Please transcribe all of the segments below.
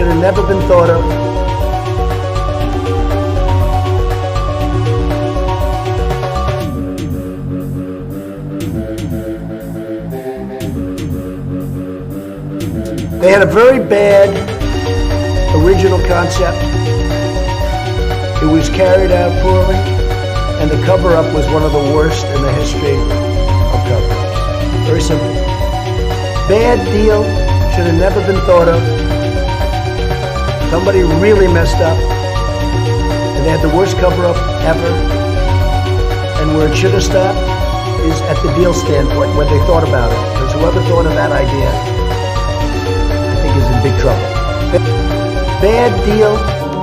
should have never been thought of. They had a very bad original concept. It was carried out poorly, and the cover-up was one of the worst in the history of cover-ups. Very simple. Bad deal, should have never been thought of. Somebody really messed up, and they had the worst cover-up ever. And where it should have stopped is at the deal standpoint, when they thought about it. Because whoever thought of that idea, I think is in big trouble. Bad deal,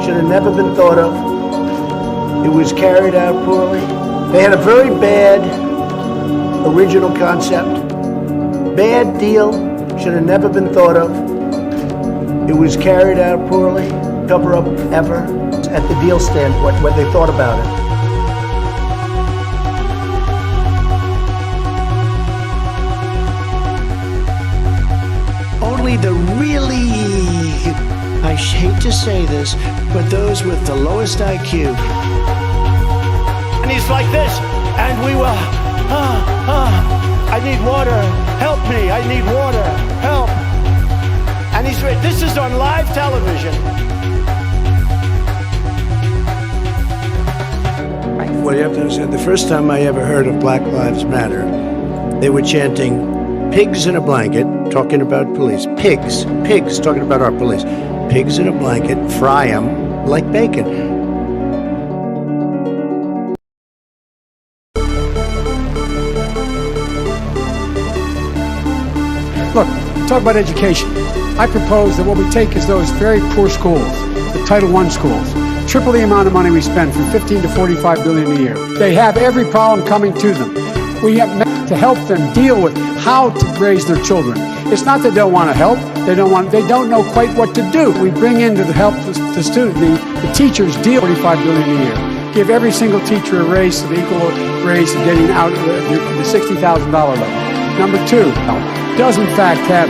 should have never been thought of. It was carried out poorly. They had a very bad original concept. Bad deal, should have never been thought of. It was carried out poorly. Cover up ever at the deal standpoint when they thought about it. Only the really, I hate to say this, but those with the lowest IQ. And he's like this, and we will, I need water, help me, I need water, help. And this is on live television. Well, you have to understand, the first time I ever heard of Black Lives Matter, they were chanting, pigs in a blanket, talking about police. Pigs, talking about our police. Pigs in a blanket, fry them like bacon. Look, talk about education. I propose that what we take is those very poor schools, the Title I schools, triple the amount of money we spend from 15 to 45 billion a year. They have every problem coming to them. We have to help them deal with how to raise their children. It's not that they don't want to help. They don't know quite what to do. We bring in to help the student, the teachers deal with 45 billion a year. Give every single teacher a raise, an equal raise to getting out of the $60,000 level. Number two, does in fact have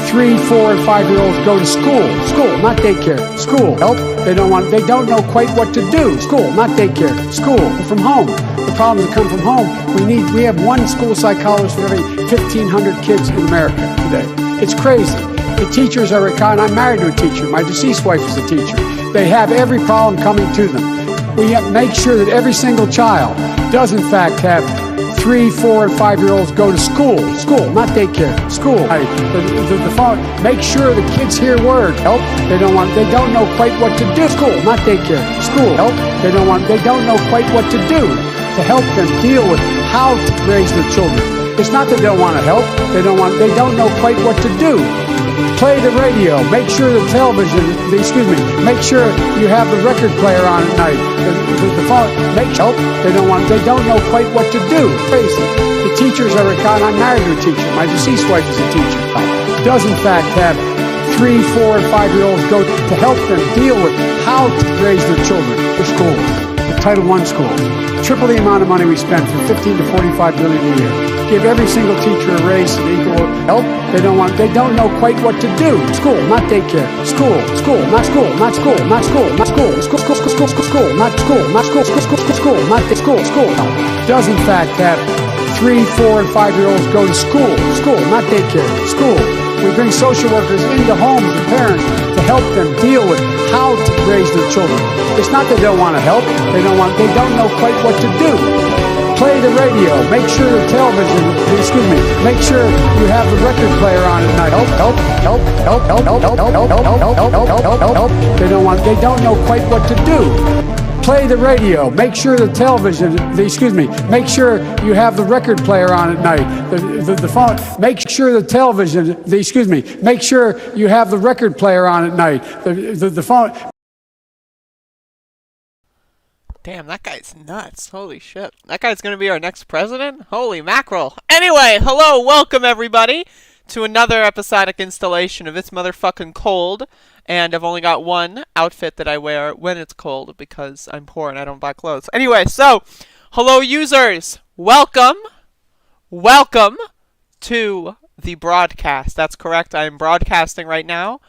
3, 4, and 5-year-olds go to school, not daycare, school, help, they don't know quite what to do, school, not daycare, school, from home. The problems that come from home, we have one school psychologist for every 1,500 kids in America today. It's crazy. The teachers are, and I'm married to a teacher, my deceased wife is a teacher. They have every problem coming to them. We have to make sure that every single child does in fact have 3, 4, and 5-year-olds go to school, not daycare, school. Make sure the kids hear word, help, they don't know quite what to do, school, not daycare, school, help, they don't know quite what to do to help them deal with how to raise their children. It's not that they don't want to help, they don't know quite what to do. Play the radio, make sure the television, make sure you have the record player on at night. The phone, make help, they don't know quite what to do. Crazy. The teachers are, and I'm married to a teacher, my deceased wife is a teacher, does in fact have 3, 4, and 5-year-olds go to help them deal with how to raise their children for schools. The Title I schools, triple the amount of money we spend from 15 to 45 billion a year. Give every single teacher a raise and equal help. They don't know quite what to do. School, not daycare. School, not school, not school, not school, not school, school, not school. Does in fact have 3, 4, and 5-year-olds go to school, not daycare, school. We bring social workers into homes and parents to help them deal with how to raise their children. It's not that they don't want to help, they don't know quite what to do. Play the radio, make sure the television, make sure you have the record player on at night. Help. They don't know quite what to do. Play the radio, make sure the television, make sure you have the record player on at night. The phone, make sure the television, make sure you have the record player on at night. The phone. Damn, that guy's nuts. Holy shit. That guy's gonna be our next president? Holy mackerel. Anyway, hello, welcome everybody to another episodic installation of It's Motherfucking Cold. And I've only got one outfit that I wear when it's cold because I'm poor and I don't buy clothes. Anyway, so, hello users. Welcome to the broadcast. That's correct. I am broadcasting right now.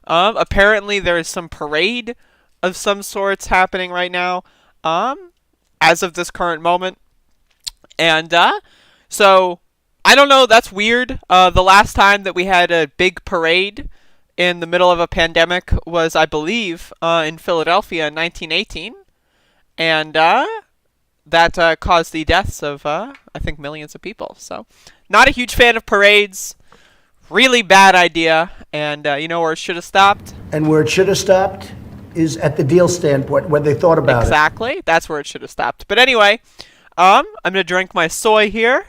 Apparently there is some parade of some sorts happening right now, as of this current moment. And, so, I don't know, that's weird. The last time that we had a big parade in the middle of a pandemic was, I believe, in Philadelphia in 1918. And, that caused the deaths of, I think, millions of people. So, not a huge fan of parades. Really bad idea. And you know where it should have stopped? And where it should have stopped is at the deal standpoint, where they thought about it. Exactly. That's where it should have stopped. But anyway, I'm going to drink my soy here.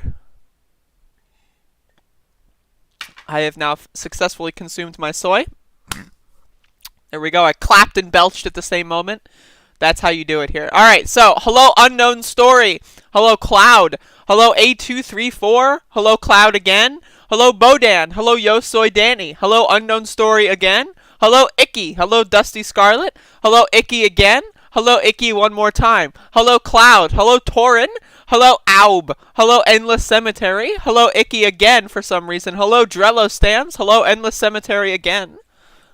I have now successfully consumed my soy. There we go. I clapped and belched at the same moment. That's how you do it here. All right, so hello, unknown story. Hello, Cloud. Hello, A234. Hello, Cloud again. Hello, Bodan. Hello, Yo Soy Danny. Hello, unknown story again. Hello, Icky. Hello, Dusty Scarlet. Hello, Icky again. Hello, Icky one more time. Hello, Cloud. Hello, Torin. Hello, Aub. Hello, Endless Cemetery. Hello, Icky again for some reason. Hello, Drello Stands. Hello, Endless Cemetery again.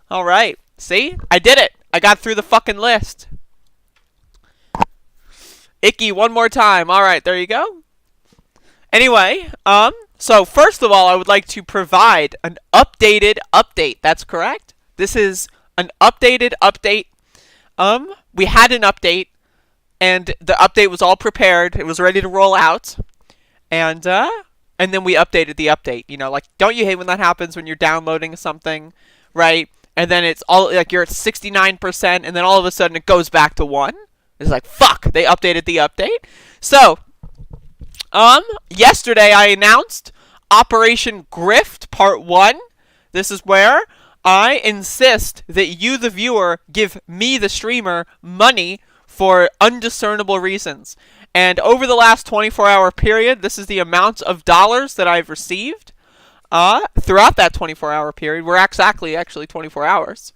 All right. See? I did it. I got through the fucking list. Icky one more time. All right, there you go. Anyway, so first of all, I would like to provide an updated update. That's correct. This is an updated update. We had an update, and the update was all prepared. It was ready to roll out, and then we updated the update. You know, like, don't you hate when that happens when you're downloading something, right? And then it's all like you're at 69%, and then all of a sudden it goes back to 1. It's like, fuck, they updated the update. So, yesterday I announced Operation Grift Part 1. This is where I insist that you, the viewer, give me, the streamer, money for undiscernible reasons. And over the last 24-hour period, this is the amount of dollars that I've received throughout that 24-hour period. We're actually 24 hours.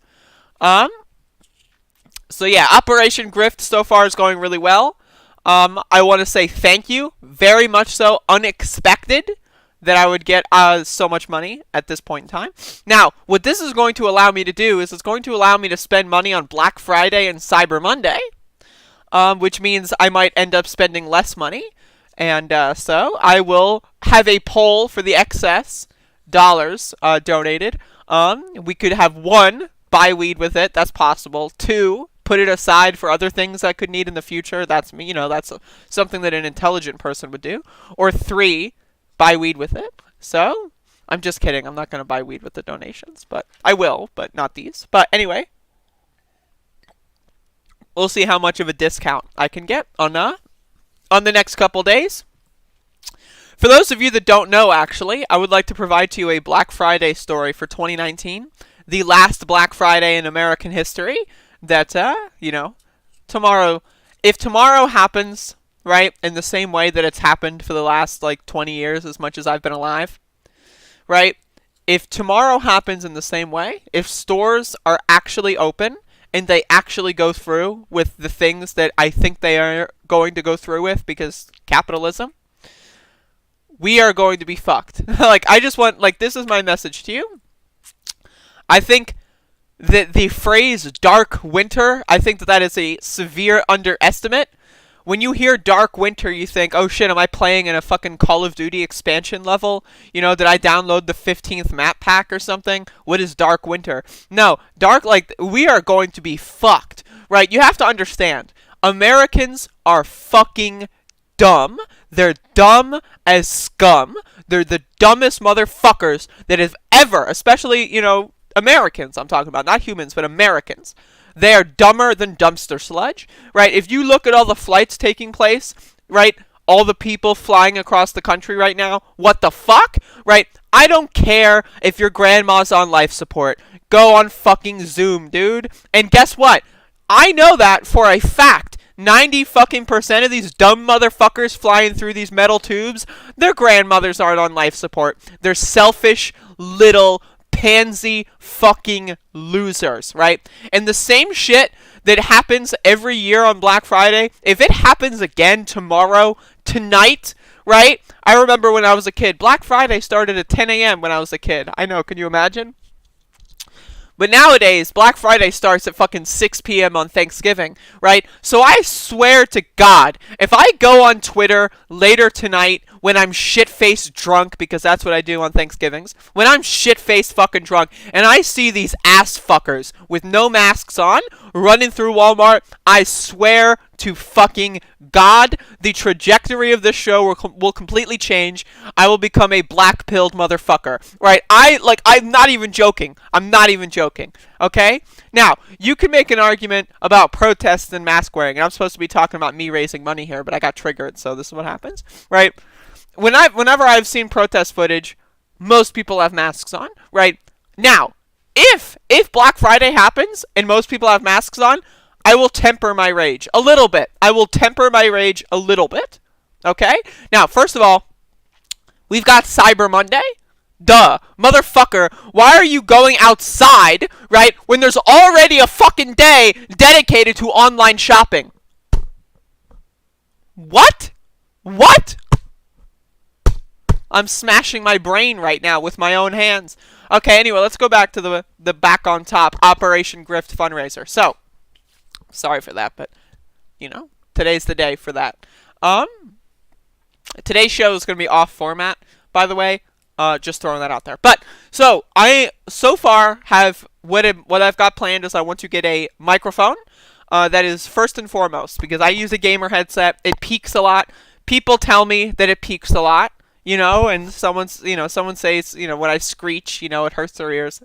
So yeah, Operation Grift so far is going really well. I want to say thank you, very much so, unexpected that I would get so much money at this point in time. Now, what this is going to allow me to do is it's going to allow me to spend money on Black Friday and Cyber Monday, which means I might end up spending less money. And so I will have a poll for the excess dollars donated. We could have 1, buy weed with it. That's possible. 2, put it aside for other things I could need in the future. That's me. You know, that's something that an intelligent person would do. Or 3, buy weed with it. So, I'm just kidding. I'm not going to buy weed with the donations. But I will, but not these. But anyway, we'll see how much of a discount I can get on the next couple days. For those of you that don't know, actually, I would like to provide to you a Black Friday story for 2019. The last Black Friday in American history. That, you know, tomorrow, if tomorrow happens, right, in the same way that it's happened for the last, like, 20 years, as much as I've been alive, right, if tomorrow happens in the same way, if stores are actually open, and they actually go through with the things that I think they are going to go through with, because capitalism, we are going to be fucked. Like, I just want, like, this is my message to you. I think that the phrase dark winter, I think that is a severe underestimate. When you hear dark winter, you think, oh shit, am I playing in a fucking Call of Duty expansion level? You know, did I download the 15th map pack or something? What is dark winter? No, we are going to be fucked, right? You have to understand, Americans are fucking dumb. They're dumb as scum. They're the dumbest motherfuckers that have ever, especially, you know, Americans, I'm talking about, not humans, but Americans. They are dumber than dumpster sludge, right? If you look at all the flights taking place, right, all the people flying across the country right now, what the fuck, right? I don't care if your grandma's on life support. Go on fucking Zoom, dude. And guess what? I know that for a fact. 90% of these dumb motherfuckers flying through these metal tubes, their grandmothers aren't on life support. They're selfish little pansy fucking losers, right? And the same shit that happens every year on Black Friday, if it happens again tomorrow, tonight, right? I remember when I was a kid, Black Friday started at 10 a.m. when I was a kid. I know, can you imagine? But nowadays, Black Friday starts at fucking 6 p.m. on Thanksgiving, right? So I swear to God, if I go on Twitter later tonight when I'm shit-faced drunk, because that's what I do on Thanksgivings, when I'm shit-faced fucking drunk, and I see these ass fuckers with no masks on running through Walmart, I swear to fucking God, the trajectory of this show will completely change. I will become a black-pilled motherfucker, right? I'm not even joking. I'm not even joking, okay? Now, you can make an argument about protests and mask wearing, and I'm supposed to be talking about me raising money here, but I got triggered, so this is what happens, right? Whenever I've seen protest footage, most people have masks on, right? Now, if Black Friday happens and most people have masks on, I will temper my rage a little bit. I will temper my rage a little bit, okay? Now, first of all, we've got Cyber Monday. Duh. Motherfucker, why are you going outside, right, when there's already a fucking day dedicated to online shopping? What? What? I'm smashing my brain right now with my own hands. Okay, anyway, let's go back to the back on top Operation Grift fundraiser. So, sorry for that, but, you know, today's the day for that. Today's show is going to be off format, by the way. Just throwing that out there. But, so, I so far have, what I've got planned is I want to get a microphone. That is first and foremost, because I use a gamer headset. It peaks a lot. People tell me that it peaks a lot. You know, and someone says, you know, when I screech, you know, it hurts their ears.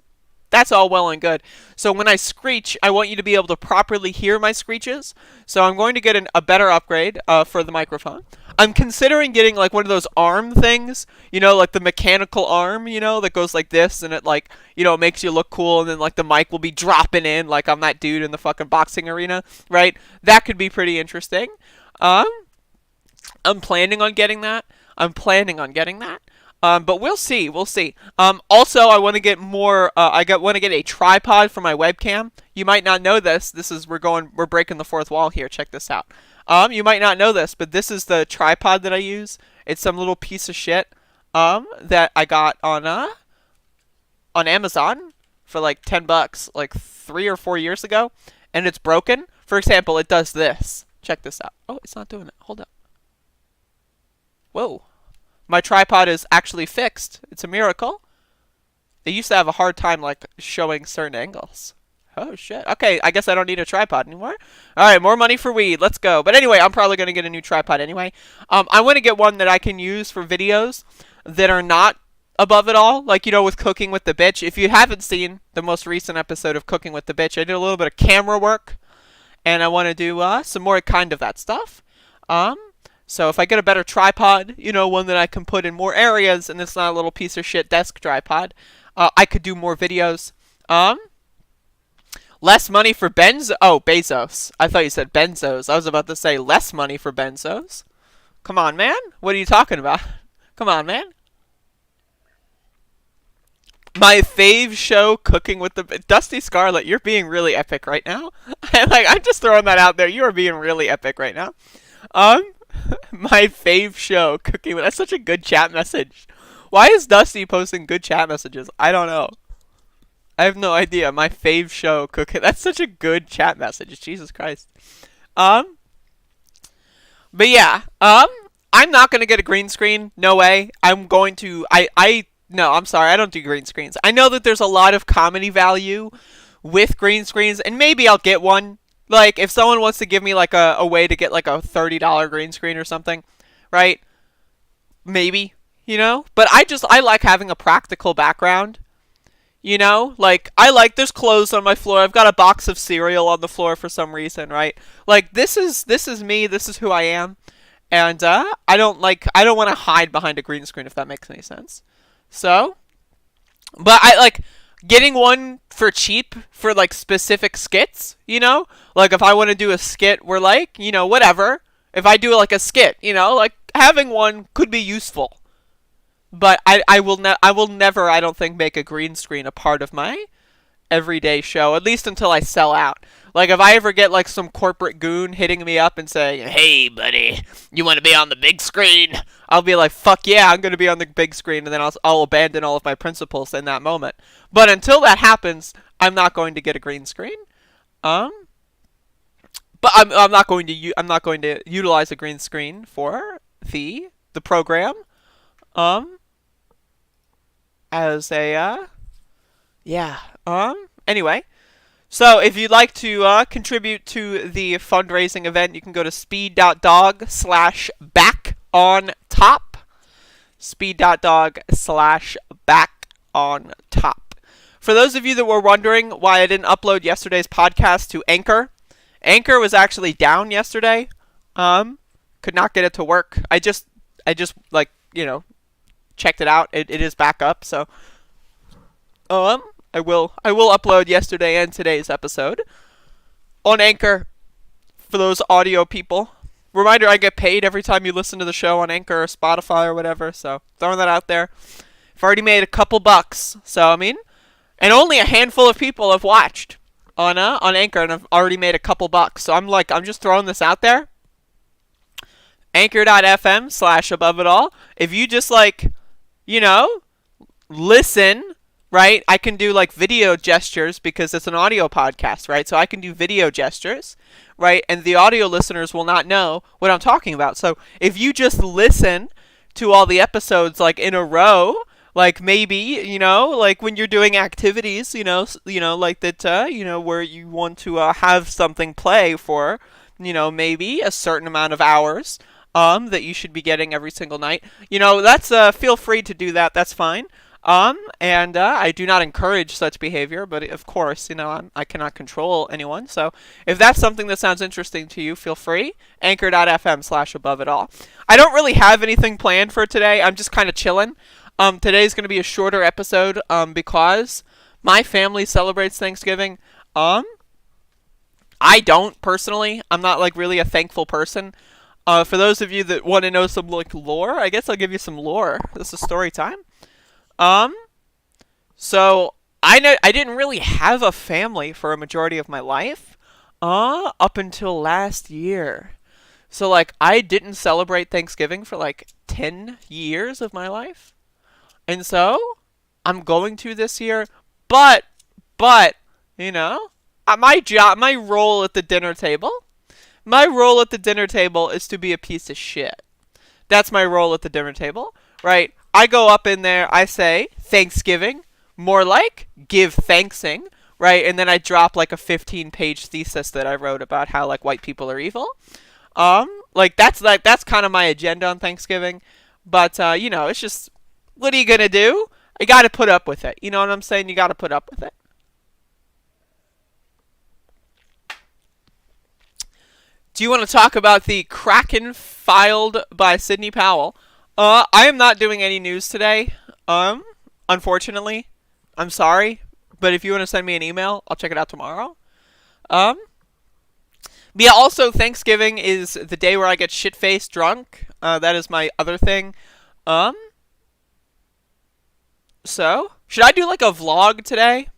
That's all well and good. So when I screech, I want you to be able to properly hear my screeches. So I'm going to get a better upgrade for the microphone. I'm considering getting like one of those arm things, you know, like the mechanical arm, you know, that goes like this, and it like, you know, makes you look cool, and then like the mic will be dropping in like I'm that dude in the fucking boxing arena, right? That could be pretty interesting. I'm planning on getting that. But we'll see. Also, I want to get more. Want to get a tripod for my webcam. You might not know this. We're breaking the fourth wall here. Check this out. You might not know this, but this is the tripod that I use. It's some little piece of shit. That I got on Amazon for like $10, like 3 or 4 years ago, and it's broken. For example, it does this. Check this out. Oh, it's not doing it. Hold up. Whoa. My tripod is actually fixed. It's a miracle. It used to have a hard time, like, showing certain angles. Oh, shit. Okay, I guess I don't need a tripod anymore. Alright, more money for weed. Let's go. But anyway, I'm probably going to get a new tripod anyway. I want to get one that I can use for videos that are not above it all. Like, you know, with Cooking with the Bitch. If you haven't seen the most recent episode of Cooking with the Bitch, I did a little bit of camera work. And I want to do some more kind of that stuff. So if I get a better tripod, you know, one that I can put in more areas, and it's not a little piece of shit desk tripod, I could do more videos. Less money for Bezos. I thought you said benzos. I was about to say less money for benzos. Come on, man. What are you talking about? Come on, man. My fave show, Cooking with the Dusty Scarlet. You're being really epic right now. I'm just throwing that out there. You are being really epic right now. My fave show, Cooking with... That's such a good chat message. Why is Dusty posting good chat messages? I don't know. I have no idea. My fave show, Cooking... That's such a good chat message. Jesus Christ. But yeah. I'm not going to get a green screen. No way. I'm going to... No, I'm sorry. I don't do green screens. I know that there's a lot of comedy value with green screens, and maybe I'll get one. Like, if someone wants to give me, like, a way to get, like, a $30 green screen or something, right? Maybe, you know? But I like having a practical background, you know? Like, there's clothes on my floor. I've got a box of cereal on the floor for some reason, right? Like, this is me. This is who I am. And, I don't want to hide behind a green screen, if that makes any sense. So, but getting one for cheap for, like, specific skits, you know? Like, if I want to do a skit where, like, you know, whatever. If I do, like, a skit, you know? Like, having one could be useful. But I will never, I don't think, make a green screen a part of my everyday show. At least until I sell out. Like, if I ever get, like, some corporate goon hitting me up and saying, "Hey, buddy, you want to be on the big screen?" I'll be like, fuck yeah, I'm going to be on the big screen, and then I'll abandon all of my principles in that moment. But until that happens, I'm not going to get a green screen. But I'm not going to utilize a green screen for the program. As a yeah. Anyway, so if you'd like to contribute to the fundraising event, you can go to speed.dog/backontop. Speed.dog/backontop. For those of you that were wondering why I didn't upload yesterday's podcast to Anchor, Anchor was actually down yesterday. Could not get it to work. I just like, checked it out. It is back up, so I will upload yesterday and today's episode on Anchor for those audio people. Reminder, I get paid every time you listen to the show on Anchor or Spotify or whatever, so throwing that out there. I've already made a couple bucks, so and only a handful of people have watched on Anchor, and I've already made a couple bucks. So I'm just throwing this out there. Anchor.fm/aboveitall. If you just listen, right? I can do video gestures because it's an audio podcast, right? So I can do video gestures, right? And the audio listeners will not know what I'm talking about. So if you just listen to all the episodes in a row, maybe, when you're doing activities, like that, where you want to have something play for, maybe a certain amount of hours, that you should be getting every single night. That's, feel free to do that. That's fine. And I do not encourage such behavior, but of course, I cannot control anyone. So if that's something that sounds interesting to you, feel free. Anchor.fm/aboveitall. I don't really have anything planned for today. I'm just kind of chilling. Today's going to be a shorter episode, because my family celebrates Thanksgiving. I don't personally. I'm not really a thankful person. For those of you that want to know some lore, I guess I'll give you some lore. This is story time. So I didn't really have a family for a majority of my life, up until last year. So I didn't celebrate Thanksgiving for 10 years of my life. And so I'm going to this year, but my role at the dinner table, is to be a piece of shit. That's my role at the dinner table, right? I go up in there, I say Thanksgiving, more like give thanksing, right? And then I drop a 15-page thesis that I wrote about how white people are evil. That's kind of my agenda on Thanksgiving. But it's just, what are you gonna do? You gotta put up with it. You know what I'm saying? You gotta put up with it. Do you want to talk about the Kraken filed by Sidney Powell? I am not doing any news today. Unfortunately. I'm sorry. But if you want to send me an email, I'll check it out tomorrow. But yeah, also Thanksgiving is the day where I get shit-faced drunk. That is my other thing. So, should I do a vlog today?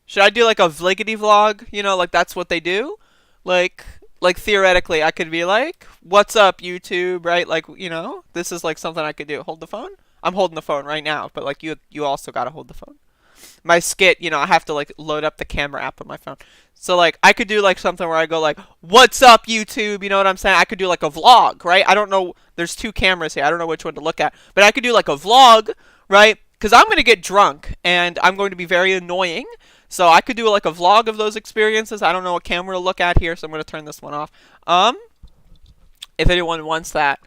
Should I do a vliggity vlog? That's what they do? Theoretically, I could be what's up, YouTube, right? This is something I could do. Hold the phone? I'm holding the phone right now, but you also gotta hold the phone. My skit, I have to load up the camera app on my phone. So I could do something where I go what's up, YouTube? You know what I'm saying? I could do a vlog, right? I don't know. There's two cameras here. I don't know which one to look at. But I could do a vlog, right? Because I'm going to get drunk, and I'm going to be very annoying. So I could do a vlog of those experiences. I don't know what camera to look at here, so I'm going to turn this one off. If anyone wants that.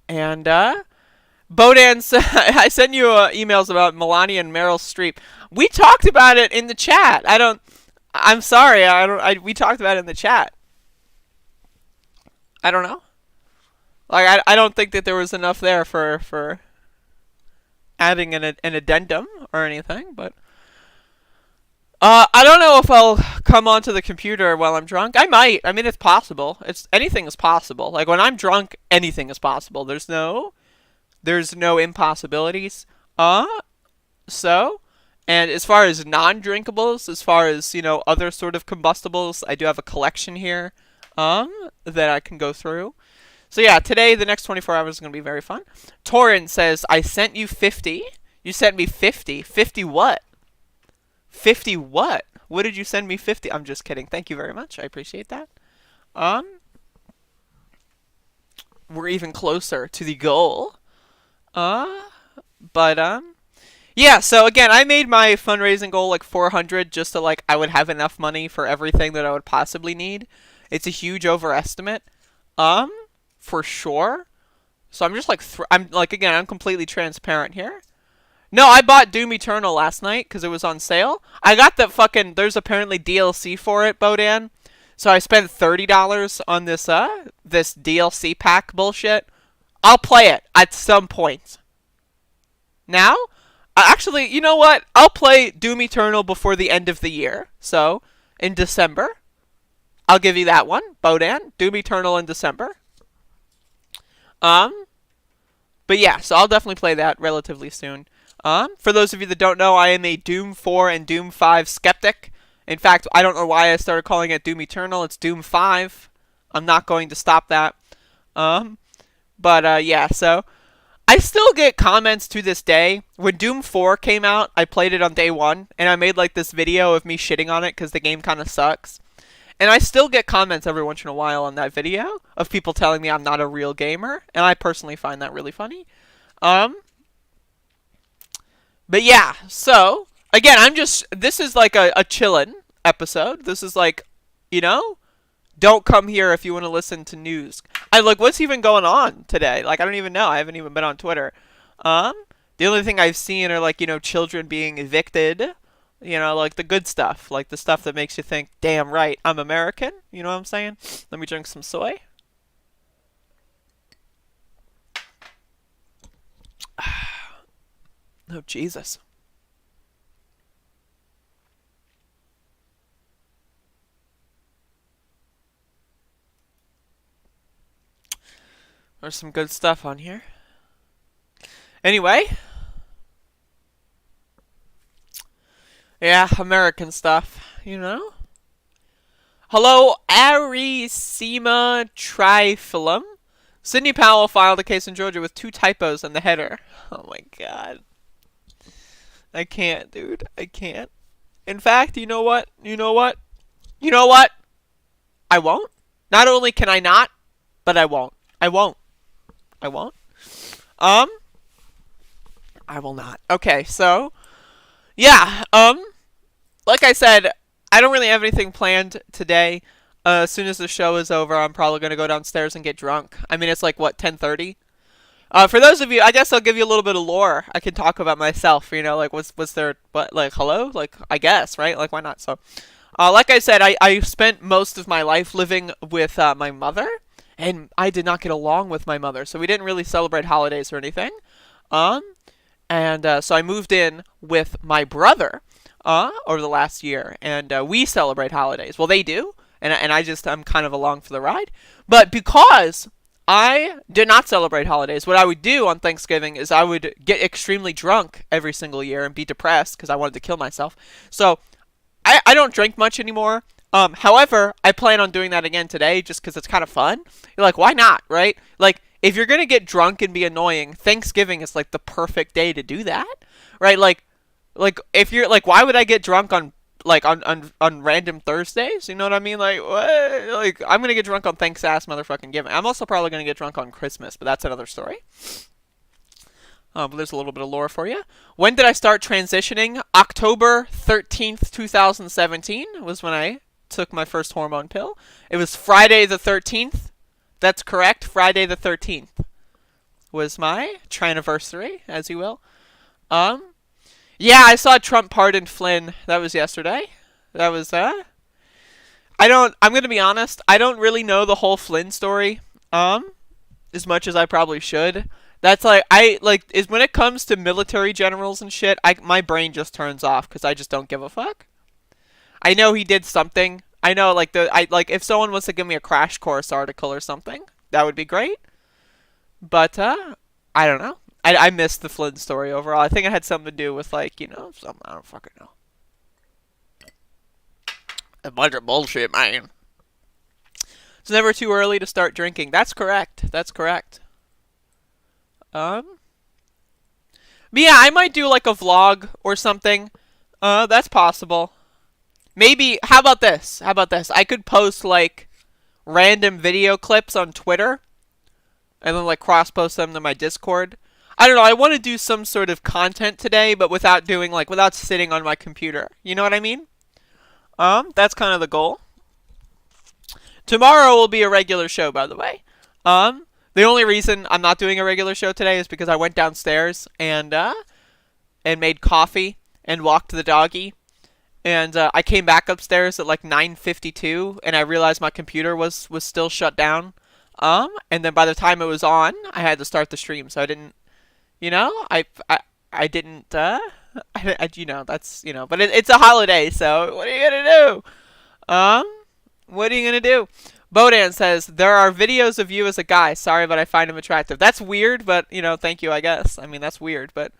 And, Bodan, I sent you emails about Melania and Meryl Streep. We talked about it in the chat. I'm sorry. We talked about it in the chat. I don't know. I don't think that there was enough there for adding an addendum or anything, but I don't know if I'll come onto the computer while I'm drunk. I might. It's possible. Anything is possible. When I'm drunk, anything is possible. There's no impossibilities. So, and as far as non-drinkables, as far as other sort of combustibles, I do have a collection here that I can go through. So yeah, today, the next 24 hours is going to be very fun. Torin says, I sent you 50. You sent me 50. 50 what? 50 what? What did you send me 50? I'm just kidding. Thank you very much. I appreciate that. We're even closer to the goal. But yeah, so again, I made my fundraising goal like 400 just so like I would have enough money for everything that I would possibly need. It's a huge overestimate. For sure. So I'm just like I'm like again, I'm completely transparent here. No, I bought Doom Eternal last night because it was on sale. I got the fucking there's apparently DLC for it, Bodan. So I spent $30 on this this DLC pack bullshit. I'll play it at some point. Now, actually, you know what? I'll play Doom Eternal before the end of the year. So, in December, I'll give you that one, Bodan. Doom Eternal in December. But yeah, so I'll definitely play that relatively soon. For those of you that don't know, I am a Doom 4 and Doom 5 skeptic. In fact, I don't know why I started calling it Doom Eternal. It's Doom 5. I'm not going to stop that. Yeah, so I still get comments to this day. When Doom 4 came out, I played it on day 1, and I made like this video of me shitting on it because the game kind of sucks. And I still get comments every once in a while on that video of people telling me I'm not a real gamer, and I personally find that really funny. But yeah, so again, this is like a chillin' episode. This is like, you know, don't come here if you want to listen to news. What's even going on today? Like, I don't even know. I haven't even been on Twitter. The only thing I've seen are like, you know, children being evicted. You know, like the good stuff, like the stuff that makes you think, damn right, I'm American. You know what I'm saying? Let me drink some soy. Oh, Jesus. There's some good stuff on here. Anyway. Yeah, American stuff, you know? Hello, Arisema Trifilum. Sidney Powell filed a case in Georgia with 2 typos in the header. Oh my god. I can't, dude. I can't. In fact, you know what? You know what? You know what? I won't. Not only can I not, but I won't. I won't. I won't. I will not. Okay, so yeah, like I said, I don't really have anything planned today. As soon as the show is over, I'm probably going to go downstairs and get drunk. I mean, it's like, what, 10:30? For those of you, I guess I'll give you a little bit of lore. I can talk about myself, you know, like, was there, what, like, hello? Like, I guess, right? Like, why not? So, like I said, I spent most of my life living with my mother, and I did not get along with my mother, so we didn't really celebrate holidays or anything. So I moved in with my brother over the last year, and we celebrate holidays. Well, they do, and I'm kind of along for the ride. But because I did not celebrate holidays, what I would do on Thanksgiving is I would get extremely drunk every single year and be depressed because I wanted to kill myself. So I don't drink much anymore. However, I plan on doing that again today just because it's kind of fun. You're like, why not, right? Like, if you're going to get drunk and be annoying, Thanksgiving is like the perfect day to do that, right? Like if you're like, why would I get drunk on random Thursdays? You know what I mean? Like, what? Like, I'm going to get drunk on motherfucking giving. I'm also probably going to get drunk on Christmas, but that's another story. But there's a little bit of lore for you. When did I start transitioning? October 13th, 2017 was when I took my first hormone pill. It was Friday the 13th. That's correct. Friday the 13th was my Traniversary, as you will. Yeah, I saw Trump pardon Flynn. That was yesterday. That was, I'm going to be honest. I don't really know the whole Flynn story, as much as I probably should. That's like, when it comes to military generals and shit, my brain just turns off because I just don't give a fuck. I know he did something. I know, if someone wants to give me a crash course article or something, that would be great. But, I don't know. I missed the Flynn story overall. I think it had something to do with, something, I don't fucking know. A bunch of bullshit, man. It's never too early to start drinking. That's correct. That's correct. But yeah, I might do, like, a vlog or something. That's possible. Maybe, how about this? I could post, like, random video clips on Twitter, and then, like, cross-post them to my Discord. I don't know, I want to do some sort of content today, but without sitting on my computer. You know what I mean? That's kind of the goal. Tomorrow will be a regular show, by the way. The only reason I'm not doing a regular show today is because I went downstairs and made coffee and walked the doggy. And I came back upstairs at like 9:52, and I realized my computer was still shut down. And then by the time it was on, I had to start the stream, so I didn't, I didn't, that's, but it's a holiday, so what are you gonna do? What are you gonna do? Bodan says, there are videos of you as a guy. Sorry, but I find him attractive. That's weird, but, thank you, I guess. I mean, that's weird, but,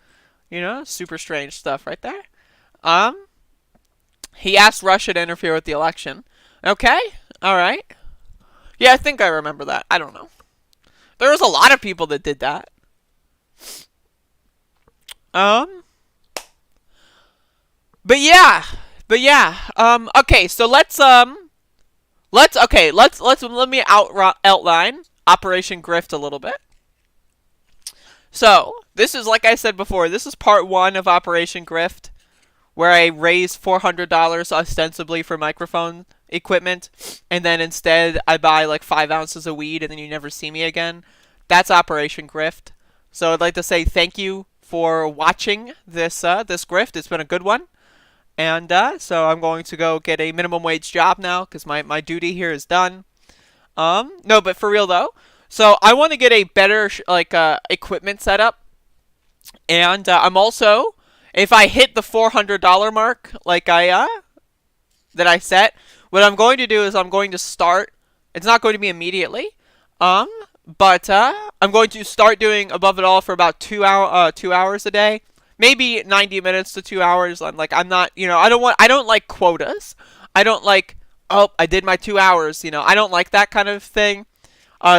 super strange stuff right there. He asked Russia to interfere with the election. Okay, alright. Yeah, I think I remember that. I don't know. There was a lot of people that did that. But yeah. Okay, so let me outline Operation Grift a little bit. So, this is, like I said before, this is part 1 of Operation Grift, where I raised $400 ostensibly for microphone equipment, and then instead I buy like 5 ounces of weed, and then you never see me again. That's Operation Grift. So I'd like to say thank you for watching this grift. It's been a good one. And so I'm going to go get a minimum wage job now, because my duty here is done. No, but for real though. So I want to get a better equipment setup. And I'm also, if I hit the $400 mark, like that I set, what I'm going to do is I'm going to start. It's not going to be immediately, but I'm going to start doing Above It All for about 2 hours a day, maybe 90 minutes to 2 hours. I'm not, I don't like quotas. I don't like, oh, I did my 2 hours. I don't like that kind of thing.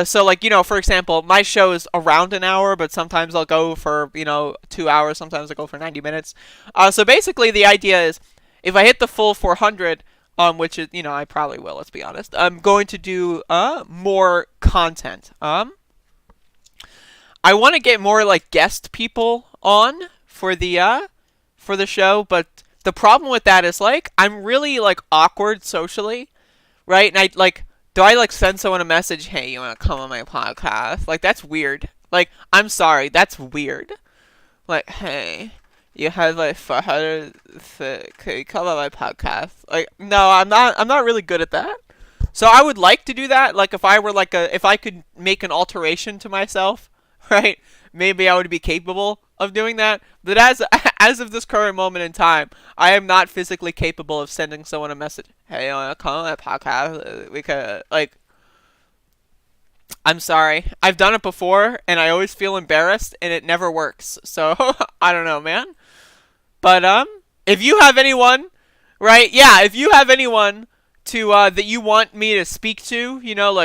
So for example, my show is around an hour, but sometimes I'll go for, 2 hours. Sometimes I go for 90 minutes. So basically the idea is if I hit the full 400, which is, I probably will, let's be honest, I'm going to do, more content. I want to get more, guest people on for the show, but the problem with that is, I'm really, awkward socially, right? And do I send someone a message, hey, you want to come on my podcast? That's weird. I'm sorry, that's weird. Hey, you have 400, can you come on my podcast? No, I'm not really good at that. So I would like to do that. If I were if I could make an alteration to myself, right? Maybe I would be capable of doing that. But as of this current moment in time, I am not physically capable of sending someone a message. Hey, you wanna come on my podcast? We could I'm sorry. I've done it before, and I always feel embarrassed, and it never works. So I don't know, man. But if you have anyone, right? Yeah, if you have anyone to that you want me to speak to,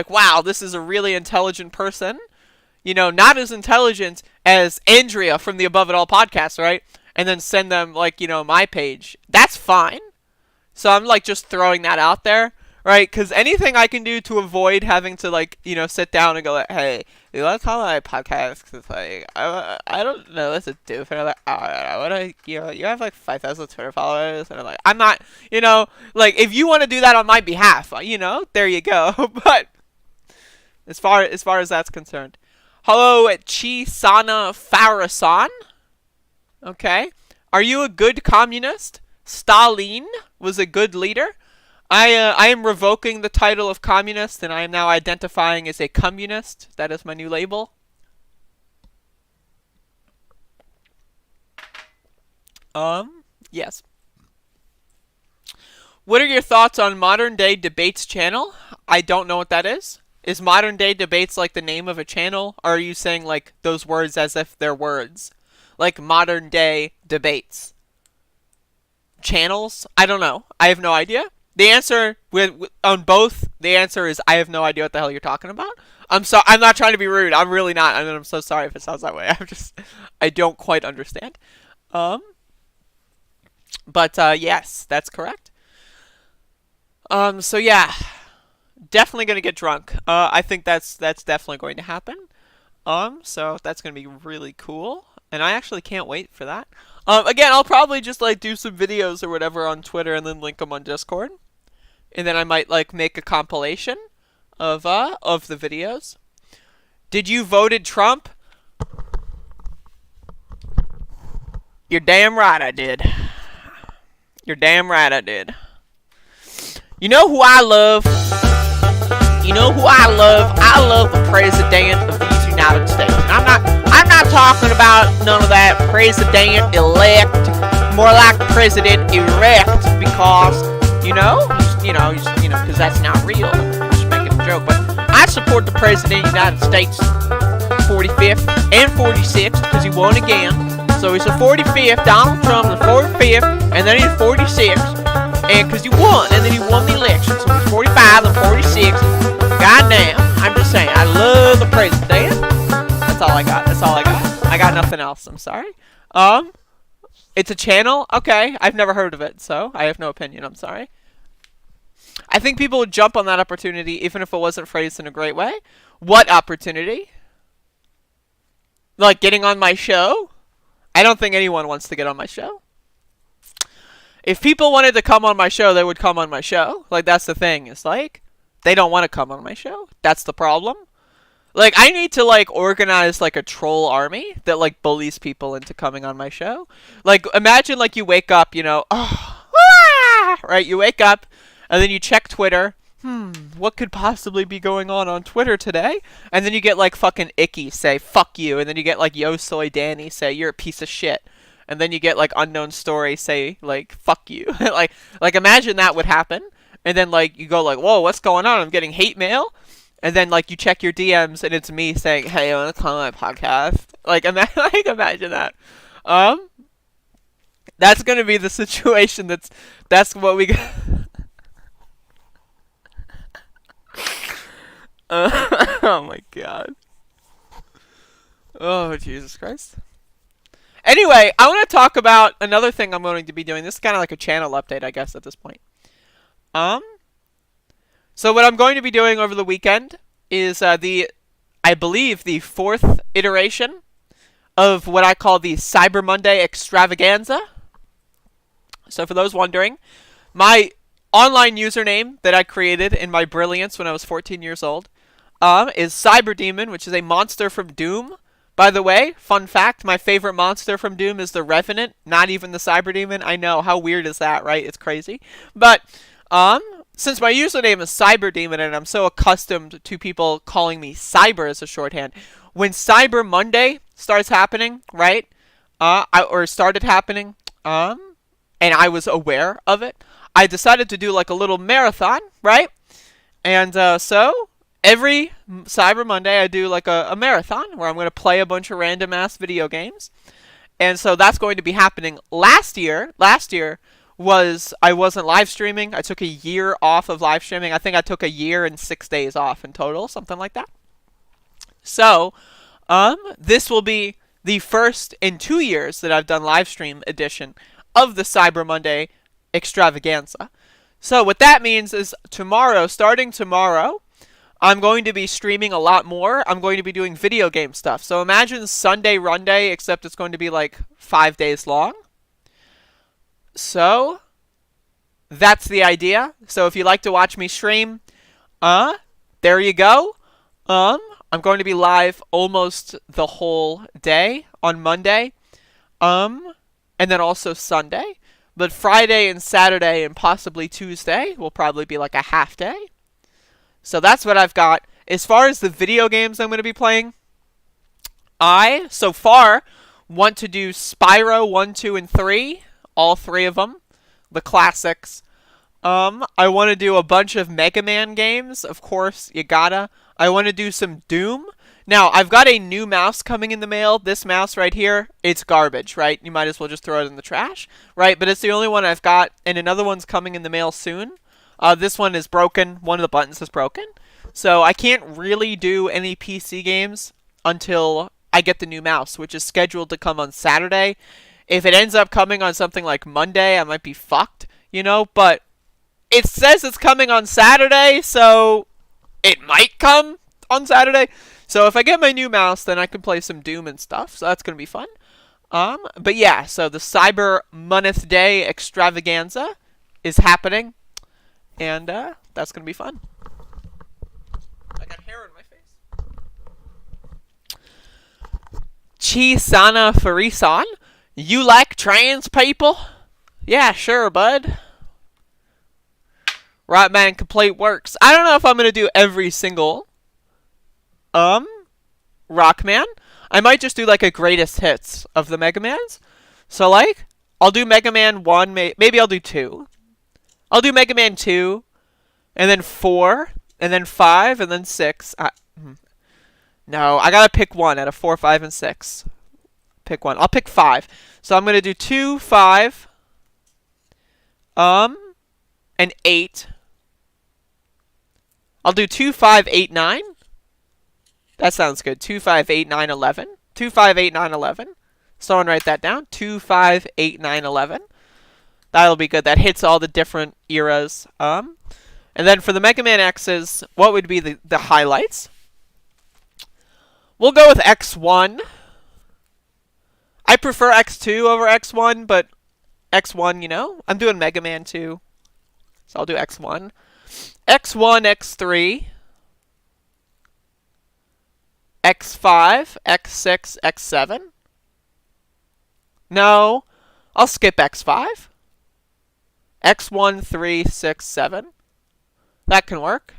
wow, this is a really intelligent person. Not as intelligent as Andrea from the Above It All podcast, right? And then send them, my page. That's fine. So I'm, just throwing that out there, right? Because anything I can do to avoid having to, sit down and go, hey, you want to call my podcast? Because, I don't know what to do for another hour. You have, 5,000 Twitter followers. And I'm not, if you want to do that on my behalf, there you go. But as far as that's concerned. Hello, Chisana Farasan. Okay. Are you a good communist? Stalin was a good leader. I am revoking the title of communist, and I am now identifying as a communist. That is my new label. Yes. What are your thoughts on Modern Day Debates channel? I don't know what that is. Is Modern Day Debates the name of a channel? Or are you saying those words as if they're words? Modern Day Debates. Channels? I don't know. I have no idea. The answer on both, the answer is I have no idea what the hell you're talking about. I'm not trying to be rude. I'm really not. I'm so sorry if it sounds that way. I don't quite understand. But yes, that's correct. So yeah, definitely gonna get drunk. I think that's definitely going to happen. So that's gonna be really cool, and I actually can't wait for that. Again, I'll probably just like do some videos or whatever on Twitter and then link them on Discord, and then I might like make a compilation of the videos. Did you voted Trump? You're damn right I did. You're damn right I did. You know who I love? You know who I love? I love the president of these United States. And I'm not talking about none of that president-elect, more like president-erect, because, because that's not real. I'm just making a joke. But I support the president of the United States 45th and 46th, because he won again. So he's the 45th, Donald Trump the 45th, and then he's 46th, and because he won, and then he won the election, so he's 45 and 46. Goddamn, I'm just saying, I love the president. That's all I got. I got nothing else. I'm sorry. It's a channel. Okay, I've never heard of it, so I have no opinion. I'm sorry. I think people would jump on that opportunity even if it wasn't phrased in a great way. What opportunity? Like getting on my show? I don't think anyone wants to get on my show. If people wanted to come on my show, they would come on my show. Like, that's the thing. It's like, they don't want to come on my show. That's the problem. Like, I need to, like, organize, like, a troll army that, like, bullies people into coming on my show. Like, imagine, like, you wake up, right? You wake up, and then you check Twitter. What could possibly be going on Twitter today? And then you get, like, fucking Icky say, fuck you. And then you get, like, Yo Soy Danny say, you're a piece of shit. And then you get, like, Unknown Story say, like, fuck you. like, imagine that would happen. And then, like, you go, like, whoa, what's going on? I'm getting hate mail. And then, like, you check your DMs, and it's me saying, hey, I want to come on my podcast. Like, imagine that. That's going to be the situation that's what we got. Oh my god. Oh, Jesus Christ. Anyway, I want to talk about another thing I'm going to be doing. This is kind of like a channel update, I guess, at this point. So what I'm going to be doing over the weekend is I believe, the 4th iteration of what I call the Cyber Monday extravaganza. So for those wondering, my online username that I created in my brilliance when I was 14 years old is Cyberdemon, which is a monster from Doom. By the way, fun fact, my favorite monster from Doom is the Revenant, not even the Cyberdemon. I know, how weird is that, right? It's crazy. But since my username is Cyberdemon and I'm so accustomed to people calling me Cyber as a shorthand, when Cyber Monday starts happening, right? Or started happening, and I was aware of it, I decided to do like a little marathon, right? And so every Cyber Monday I do like a marathon where I'm going to play a bunch of random ass video games. And so that's going to be happening. Last year I wasn't live streaming. I took a year off of live streaming. I think I took a year and 6 days off in total, something like that. So this will be the first in 2 years that I've done live stream edition of the Cyber Monday extravaganza. So what that means is starting tomorrow, I'm going to be streaming a lot more. I'm going to be doing video game stuff. So imagine Sunday Run Day, except it's going to be like 5 days long. So that's the idea. So if you like to watch me stream, there you go. I'm going to be live almost the whole day on Monday, and then also Sunday. But Friday and Saturday and possibly Tuesday will probably be like a half day. So that's what I've got. As far as the video games I'm going to be playing, I, so far, want to do Spyro 1, 2, and 3. All 3 of them. The classics. I want to do a bunch of Mega Man games. Of course, you gotta. I want to do some Doom. Now, I've got a new mouse coming in the mail. This mouse right here, it's garbage, right? You might as well just throw it in the trash, right? But it's the only one I've got, and another one's coming in the mail soon. This one is broken. One of the buttons is broken. So I can't really do any PC games until I get the new mouse, which is scheduled to come on Saturday. If it ends up coming on something like Monday, I might be fucked, you know, but it says it's coming on Saturday, so it might come on Saturday. So if I get my new mouse, then I can play some Doom and stuff, so that's going to be fun. But yeah, so the Cyber Month Day extravaganza is happening, and that's going to be fun. I got hair in my face. Chisana Farisan, you like trans people? Yeah, sure, bud. Right man, complete works. I don't know if I'm going to do every single Rockman. I might just do like a greatest hits of the Mega Mans. So like, I'll do Mega Man 1, maybe I'll do 2. I'll do Mega Man 2, and then 4, and then 5, and then 6. No, I gotta pick one out of 4, 5, and 6. Pick one. I'll pick 5. So I'm gonna do 2, 5, and 8. I'll do 2, 5, 8, 9. That sounds good. 2, 5, 8, 9, 11. 2, 5, 8, 9, 11. Someone write that down. 2, 5, 8, 9, 11. That'll be good. That hits all the different eras. And then for the Mega Man X's, what would be the highlights? We'll go with X1. I prefer X2 over X1, but X1, you know, I'm doing Mega Man 2. So I'll do X1. X1, X3. X5, X6, X7. No, I'll skip X5. X1, 3, 6, 7. That can work.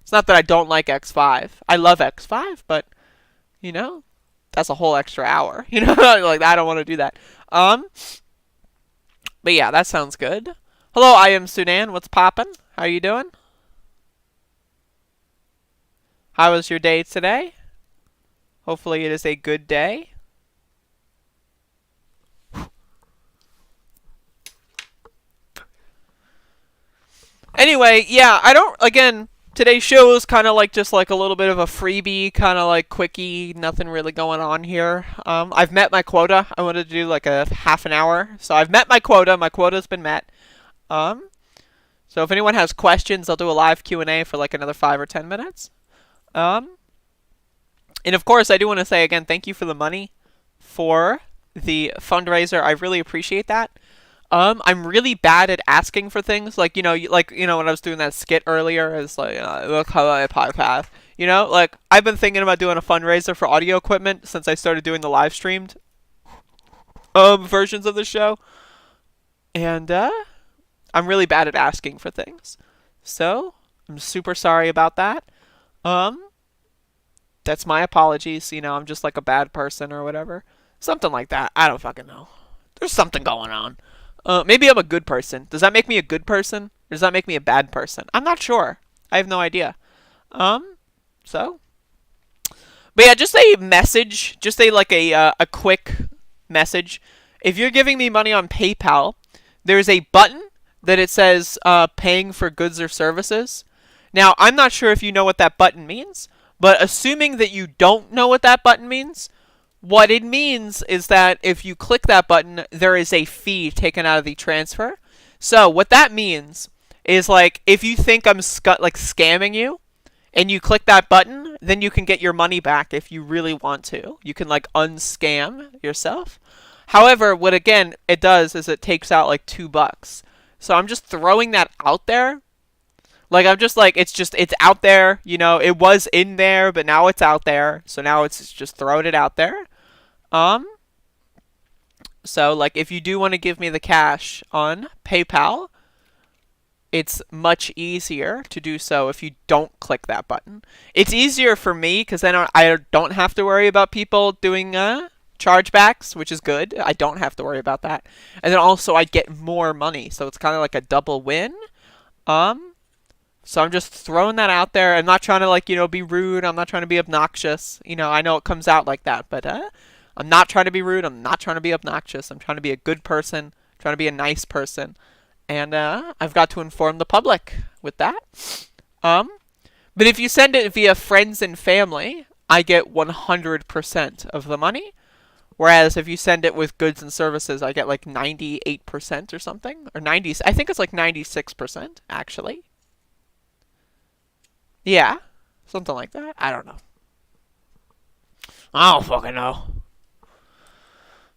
It's not that I don't like X5. I love X5, but, you know, that's a whole extra hour. You know, like, I don't want to do that. But yeah, that sounds good. Hello, I am Sudan. What's poppin'? How you doing? How was your day today? Hopefully it is a good day. Anyway, yeah, today's show is kind of like just like a little bit of a freebie, kind of like quickie, nothing really going on here. I've met my quota. I wanted to do like a half an hour. So I've met my quota. My quota's been met. So if anyone has questions, I'll do a live Q&A for like another 5 or 10 minutes. And of course, I do want to say again, thank you for the money for the fundraiser. I really appreciate that. I'm really bad at asking for things. Like, when I was doing that skit earlier, it's like, look how I podcast. You know, like, I've been thinking about doing a fundraiser for audio equipment since I started doing the live streamed versions of the show. And, I'm really bad at asking for things. So, I'm super sorry about that. That's my apologies. You know, I'm just like a bad person or whatever. Something like that. I don't fucking know. There's something going on. Maybe I'm a good person. Does that make me a good person? Or does that make me a bad person? I'm not sure. I have no idea. So. But yeah, just a message. Just a quick message. If you're giving me money on PayPal, there's a button that it says paying for goods or services. Now, I'm not sure if you know what that button means, but assuming that you don't know what that button means, what it means is that if you click that button, there is a fee taken out of the transfer. So what that means is, like, if you think I'm scamming you and you click that button, then you can get your money back if you really want to. You can like unscam yourself. However, what again it does is it takes out like $2. So I'm just throwing that out there. Like, I'm just like, it's out there, you know, it was in there, but now it's out there. So now it's just throwing it out there. So, like, if you do want to give me the cash on PayPal, it's much easier to do so if you don't click that button. It's easier for me because then I don't have to worry about people doing chargebacks, which is good. I don't have to worry about that. And then also I get more money, so it's kind of like a double win. So I'm just throwing that out there. I'm not trying to, like, be rude. I'm not trying to be obnoxious. I know it comes out like that, but I'm not trying to be rude. I'm not trying to be obnoxious. I'm trying to be a good person. I'm trying to be a nice person. And I've got to inform the public with that. But if you send it via friends and family, I get 100% of the money. Whereas if you send it with goods and services, I get like 98% or something. Or 90, I think it's like 96%, actually. Yeah, something like that. I don't know. I don't fucking know.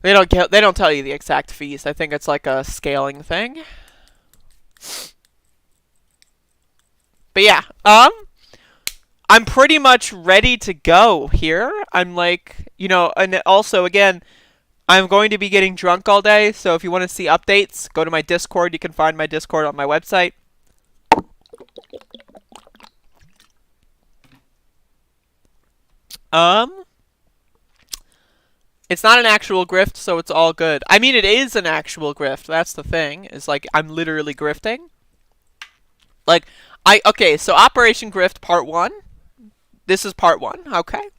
They don't tell you the exact fees. I think it's like a scaling thing. But yeah, I'm pretty much ready to go here. I'm like, and also again, I'm going to be getting drunk all day, so if you want to see updates, go to my Discord. You can find my Discord on my website. It's not an actual grift, so it's all good. I mean, it is an actual grift. That's the thing. Is like I'm literally grifting. Like okay, so Operation Grift Part 1. This is Part 1, okay?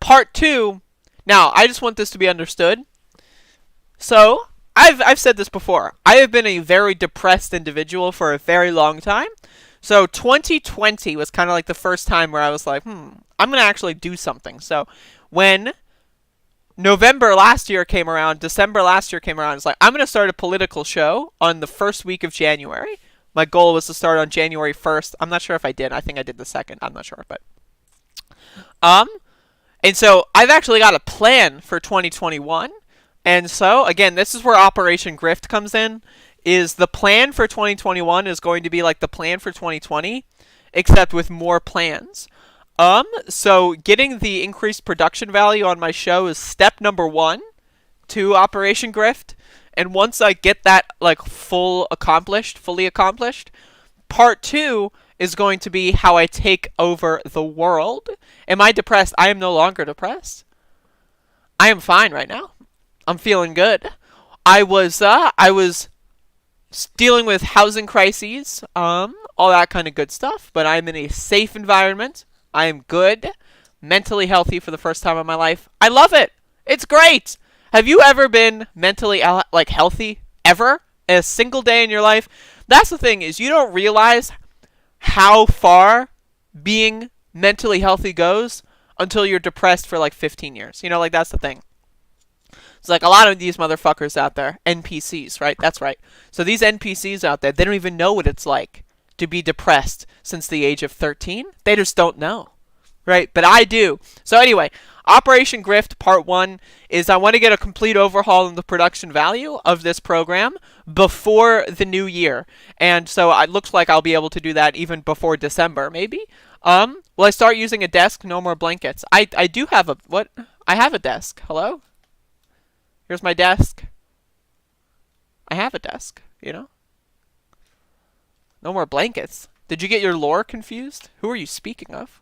Part 2. Now, I just want this to be understood. So, I've said this before. I have been a very depressed individual for a very long time. So, 2020 was kind of like the first time where I was like, I'm going to actually do something. So, when November last year came around, December last year came around, it's like, I'm going to start a political show on the first week of January. My goal was to start on January 1st. I'm not sure if I did. I think I did the 2nd. I'm not sure, but and so I've actually got a plan for 2021. And so again, this is where Operation Grift comes in. Is the plan for 2021 is going to be like the plan for 2020, except with more plans. So getting the increased production value on my show is step number 1 to Operation Grift. And once I get that like fully accomplished, part 2 is going to be how I take over the world. Am I depressed? I am no longer depressed. I am fine right now. I'm feeling good. I was dealing with housing crises, all that kind of good stuff, but I'm in a safe environment. I am good, mentally healthy for the first time in my life. I love it. It's great. Have you ever been mentally healthy ever? A single day in your life? That's the thing, is you don't realize how far being mentally healthy goes until you're depressed for like 15 years. That's the thing. It's like a lot of these motherfuckers out there, NPCs, right? That's right. So these NPCs out there, they don't even know what it's like to be depressed since the age of 13. They just don't know, right? But I do. So anyway, Operation Grift Part 1 is I want to get a complete overhaul in the production value of this program before the new year. And so it looks like I'll be able to do that even before December, maybe. Will I start using a desk? No more blankets. I do have a... What? I have a desk. Hello? Here's my desk. I have a desk, No more blankets. Did you get your lore confused? Who are you speaking of?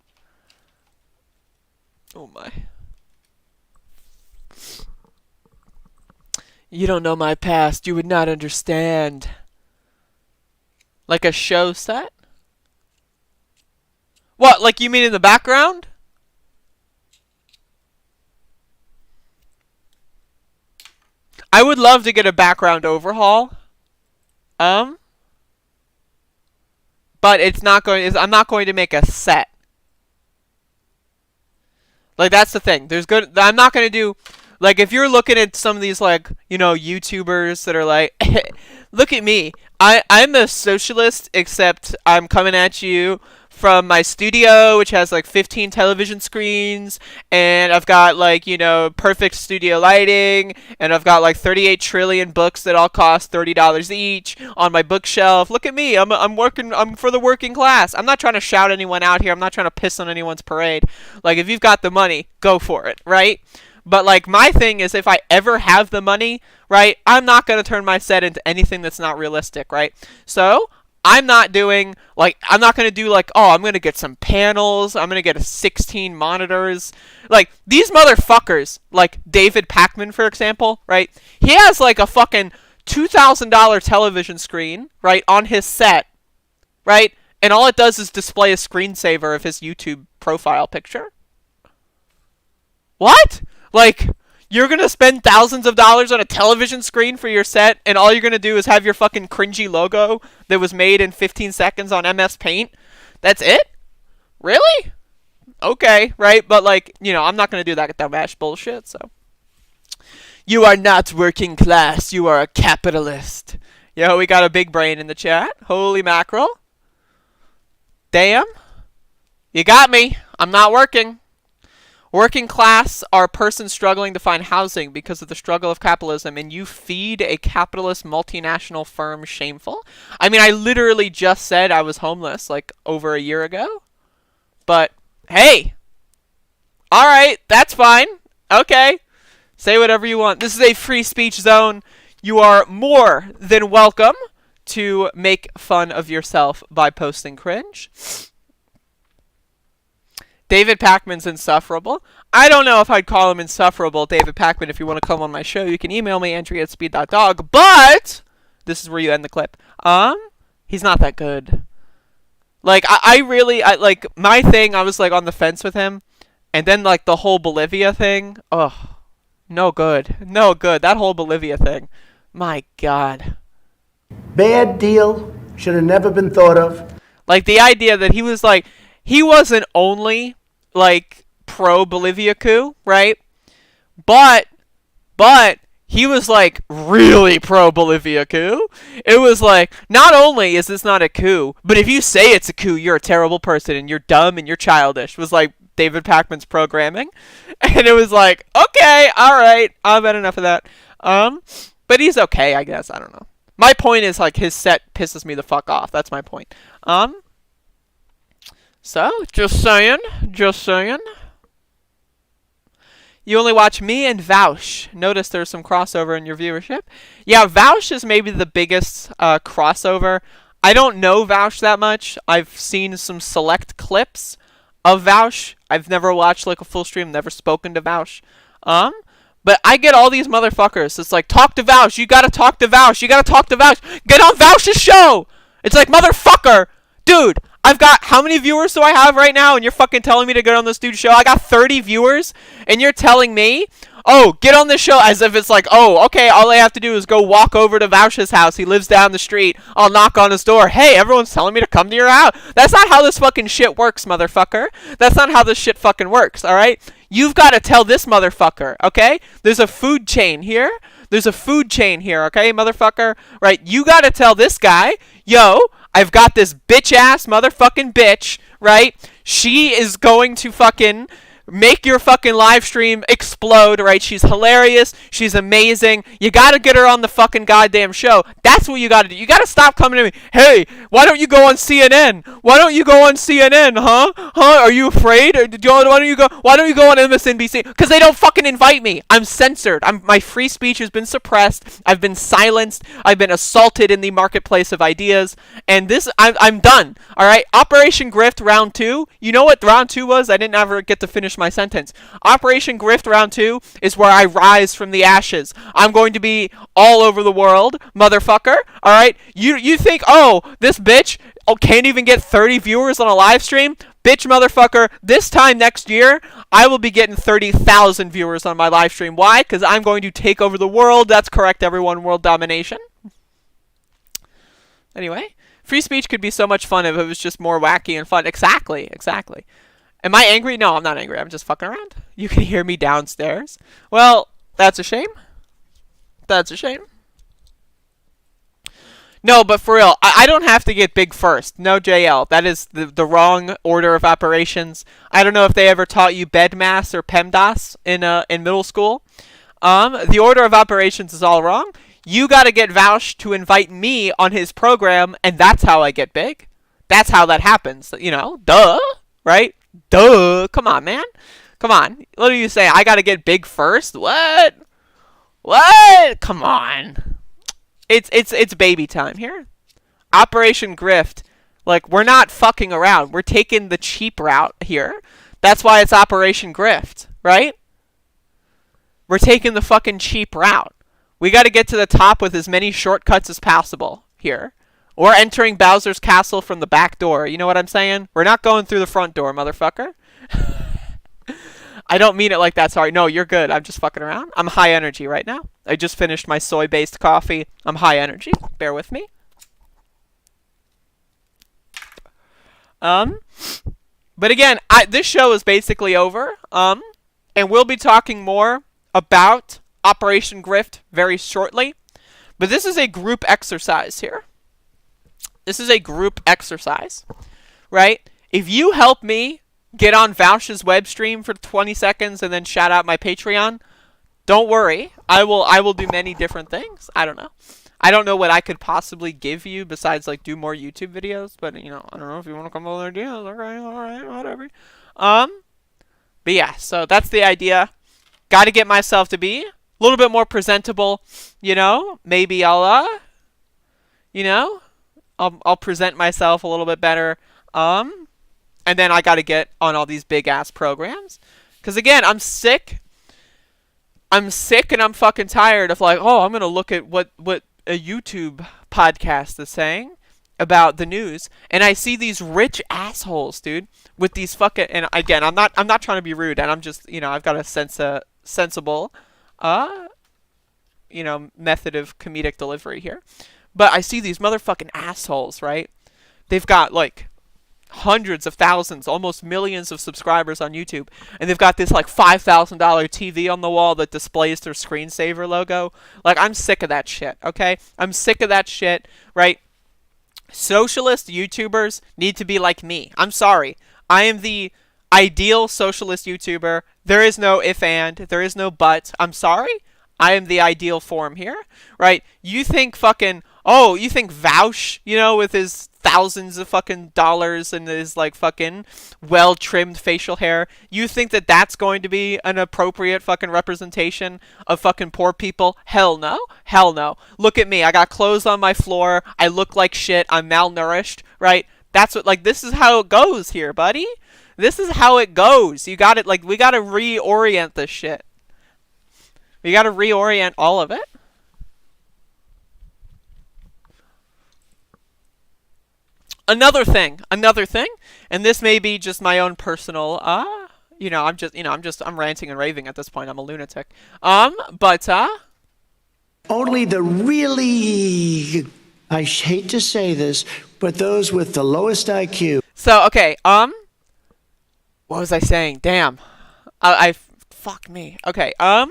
Oh my. You don't know my past. You would not understand. Like a show set? What, like you mean in the background? I would love to get a background overhaul. But it's not going. I'm not going to make a set. Like that's the thing. I'm not going to do. Like if you're looking at some of these like YouTubers that are like, look at me. I'm a socialist, except I'm coming at you from my studio, which has like 15 television screens, and I've got like perfect studio lighting, and I've got like 38 trillion books that all cost $30 each on my bookshelf. Look at me. I'm for the working class. I'm not trying to shout anyone out here. I'm not trying to piss on anyone's parade. Like if you've got the money, go for it, right? But like my thing is, if I ever have the money, right, I'm not going to turn my set into anything that's not realistic, right? So I'm not going to do like, oh, I'm going to get some panels. I'm going to get 16 monitors. Like these motherfuckers, like David Pakman, for example, right? He has like a fucking $2,000 television screen, right, on his set, right? And all it does is display a screensaver of his YouTube profile picture. What? Like, you're going to spend thousands of dollars on a television screen for your set, and all you're going to do is have your fucking cringy logo that was made in 15 seconds on MS Paint? That's it? Really? Okay, right? But, like, I'm not going to do that dumbass bullshit, so. You are not working class. You are a capitalist. Yo, we got a big brain in the chat. Holy mackerel. Damn. You got me. I'm not working. Working class are persons struggling to find housing because of the struggle of capitalism, and you feed a capitalist multinational firm shameful? I mean, I literally just said I was homeless like over a year ago. But, hey. Alright, that's fine. Okay. Say whatever you want. This is a free speech zone. You are more than welcome to make fun of yourself by posting cringe. David Pakman's insufferable. I don't know if I'd call him insufferable, David Pakman. If you want to come on my show, you can email me, Andrea@speed.dog. But this is where you end the clip. He's not that good. Like, I really, like, my thing, I was, like, on the fence with him. And then, like, the whole Bolivia thing. Oh, no good. No good. That whole Bolivia thing. My God. Bad deal. Should have never been thought of. Like, the idea that he was, like, he wasn't only, like, pro-Bolivia coup, right? But he was, like, really pro-Bolivia coup. It was like, not only is this not a coup, but if you say it's a coup, you're a terrible person, and you're dumb, and you're childish. It was, like, David Pakman's programming. And it was like, okay, alright, I've had enough of that. But he's okay, I guess, I don't know. My point is, like, his set pisses me the fuck off. That's my point. So, just saying. You only watch me and Vaush. Notice there's some crossover in your viewership. Yeah, Vaush is maybe the biggest crossover. I don't know Vaush that much. I've seen some select clips of Vaush. I've never watched like a full stream, never spoken to Vaush. But I get all these motherfuckers. It's like, talk to Vaush. You gotta talk to Vaush. You gotta talk to Vaush. Get on Vaush's show. It's like, motherfucker. Dude, I've got, how many viewers do I have right now? And you're fucking telling me to get on this dude's show? I got 30 viewers. And you're telling me, oh, get on this show, as if it's like, oh, okay, all I have to do is go walk over to Vaush's house. He lives down the street. I'll knock on his door. Hey, everyone's telling me to come to your house. That's not how this fucking shit works, motherfucker. That's not how this shit fucking works, alright? You've got to tell this motherfucker, okay? There's a food chain here. There's a food chain here, okay, motherfucker? Right? You got to tell this guy, yo, I've got this bitch-ass motherfucking bitch, right? She is going to fucking make your fucking live stream explode, right? She's hilarious. She's amazing. You gotta get her on the fucking goddamn show. That's what you gotta do. You gotta stop coming to me. Hey, why don't you go on CNN? Why don't you go on CNN, huh? Huh? Are you afraid? Or why don't you go on MSNBC? Because they don't fucking invite me. I'm censored. My free speech has been suppressed. I've been silenced. I've been assaulted in the marketplace of ideas. And this, I'm done. All right? Operation Grift Round 2. You know what Round 2 was? I didn't ever get to finish my sentence. Operation Grift Round 2 is where I rise from the ashes. I'm going to be all over the world, motherfucker. Alright? You think, oh, this bitch can't even get 30 viewers on a live stream? Bitch, motherfucker, this time next year, I will be getting 30,000 viewers on my live stream. Why? Because I'm going to take over the world. That's correct, everyone. World domination. Anyway, free speech could be so much fun if it was just more wacky and fun. Exactly. Am I angry? No, I'm not angry. I'm just fucking around. You can hear me downstairs. Well, that's a shame. No, but for real, I don't have to get big first. No, JL. That is the wrong order of operations. I don't know if they ever taught you BEDMAS or PEMDAS in middle school. The order of operations is all wrong. You got to get Vaush to invite me on his program, and that's how I get big. That's how that happens. You know, duh, right? Duh. Come on, man. Come on. What do you say? I got to get big first? What? Come on. It's baby time here. Operation Grift. Like, we're not fucking around. We're taking the cheap route here. That's why it's Operation Grift, right? We're taking the fucking cheap route. We got to get to the top with as many shortcuts as possible here. Or entering Bowser's castle from the back door. You know what I'm saying? We're not going through the front door, motherfucker. I don't mean it like that, sorry. No, you're good. I'm just fucking around. I'm high energy right now. I just finished my soy-based coffee. I'm high energy. Bear with me. But again, this show is basically over. And we'll be talking more about Operation Grift very shortly. But this is a group exercise here. This is a group exercise, right? If you help me get on Vouch's web stream for 20 seconds and then shout out my Patreon, don't worry. I will do many different things. I don't know. I don't know what I could possibly give you besides like do more YouTube videos, but you know, I don't know if you want to come over there. Okay, all right, whatever. But yeah, so that's the idea. Got to get myself to be a little bit more presentable, you know? Maybe I'll you know, I'll present myself a little bit better. And then I got to get on all these big ass programs. Cuz again, I'm sick and I'm fucking tired of like, oh, I'm going to look at what a YouTube podcast is saying about the news, and I see these rich assholes, dude, with these fucking, and again, I'm not trying to be rude, and I'm just, you know, I've got a sensible you know, method of comedic delivery here. But I see these motherfucking assholes, right? They've got like hundreds of thousands, almost millions of subscribers on YouTube, and they've got this like $5,000 TV on the wall that displays their screensaver logo. Like, I'm sick of that shit, okay? I'm sick of that shit, right? Socialist YouTubers need to be like me. I'm sorry. I am the ideal socialist YouTuber. There is no if and. There is no but. I'm sorry. I am the ideal form here, right? You think fucking, oh, you think Vouch, you know, with his thousands of fucking dollars and his like fucking well-trimmed facial hair, you think that that's going to be an appropriate fucking representation of fucking poor people? Hell no. Hell no. Look at me. I got clothes on my floor. I look like shit. I'm malnourished, right? That's what, like, this is how it goes here, buddy. This is how it goes. You got it, like, we got to reorient this shit. We got to reorient all of it. Another thing, and this may be just my own personal, you know, I'm ranting and raving at this point. I'm a lunatic. But Only the really, I hate to say this, but those with the lowest IQ. So, okay, what was I saying? Damn. Fuck me. Okay, I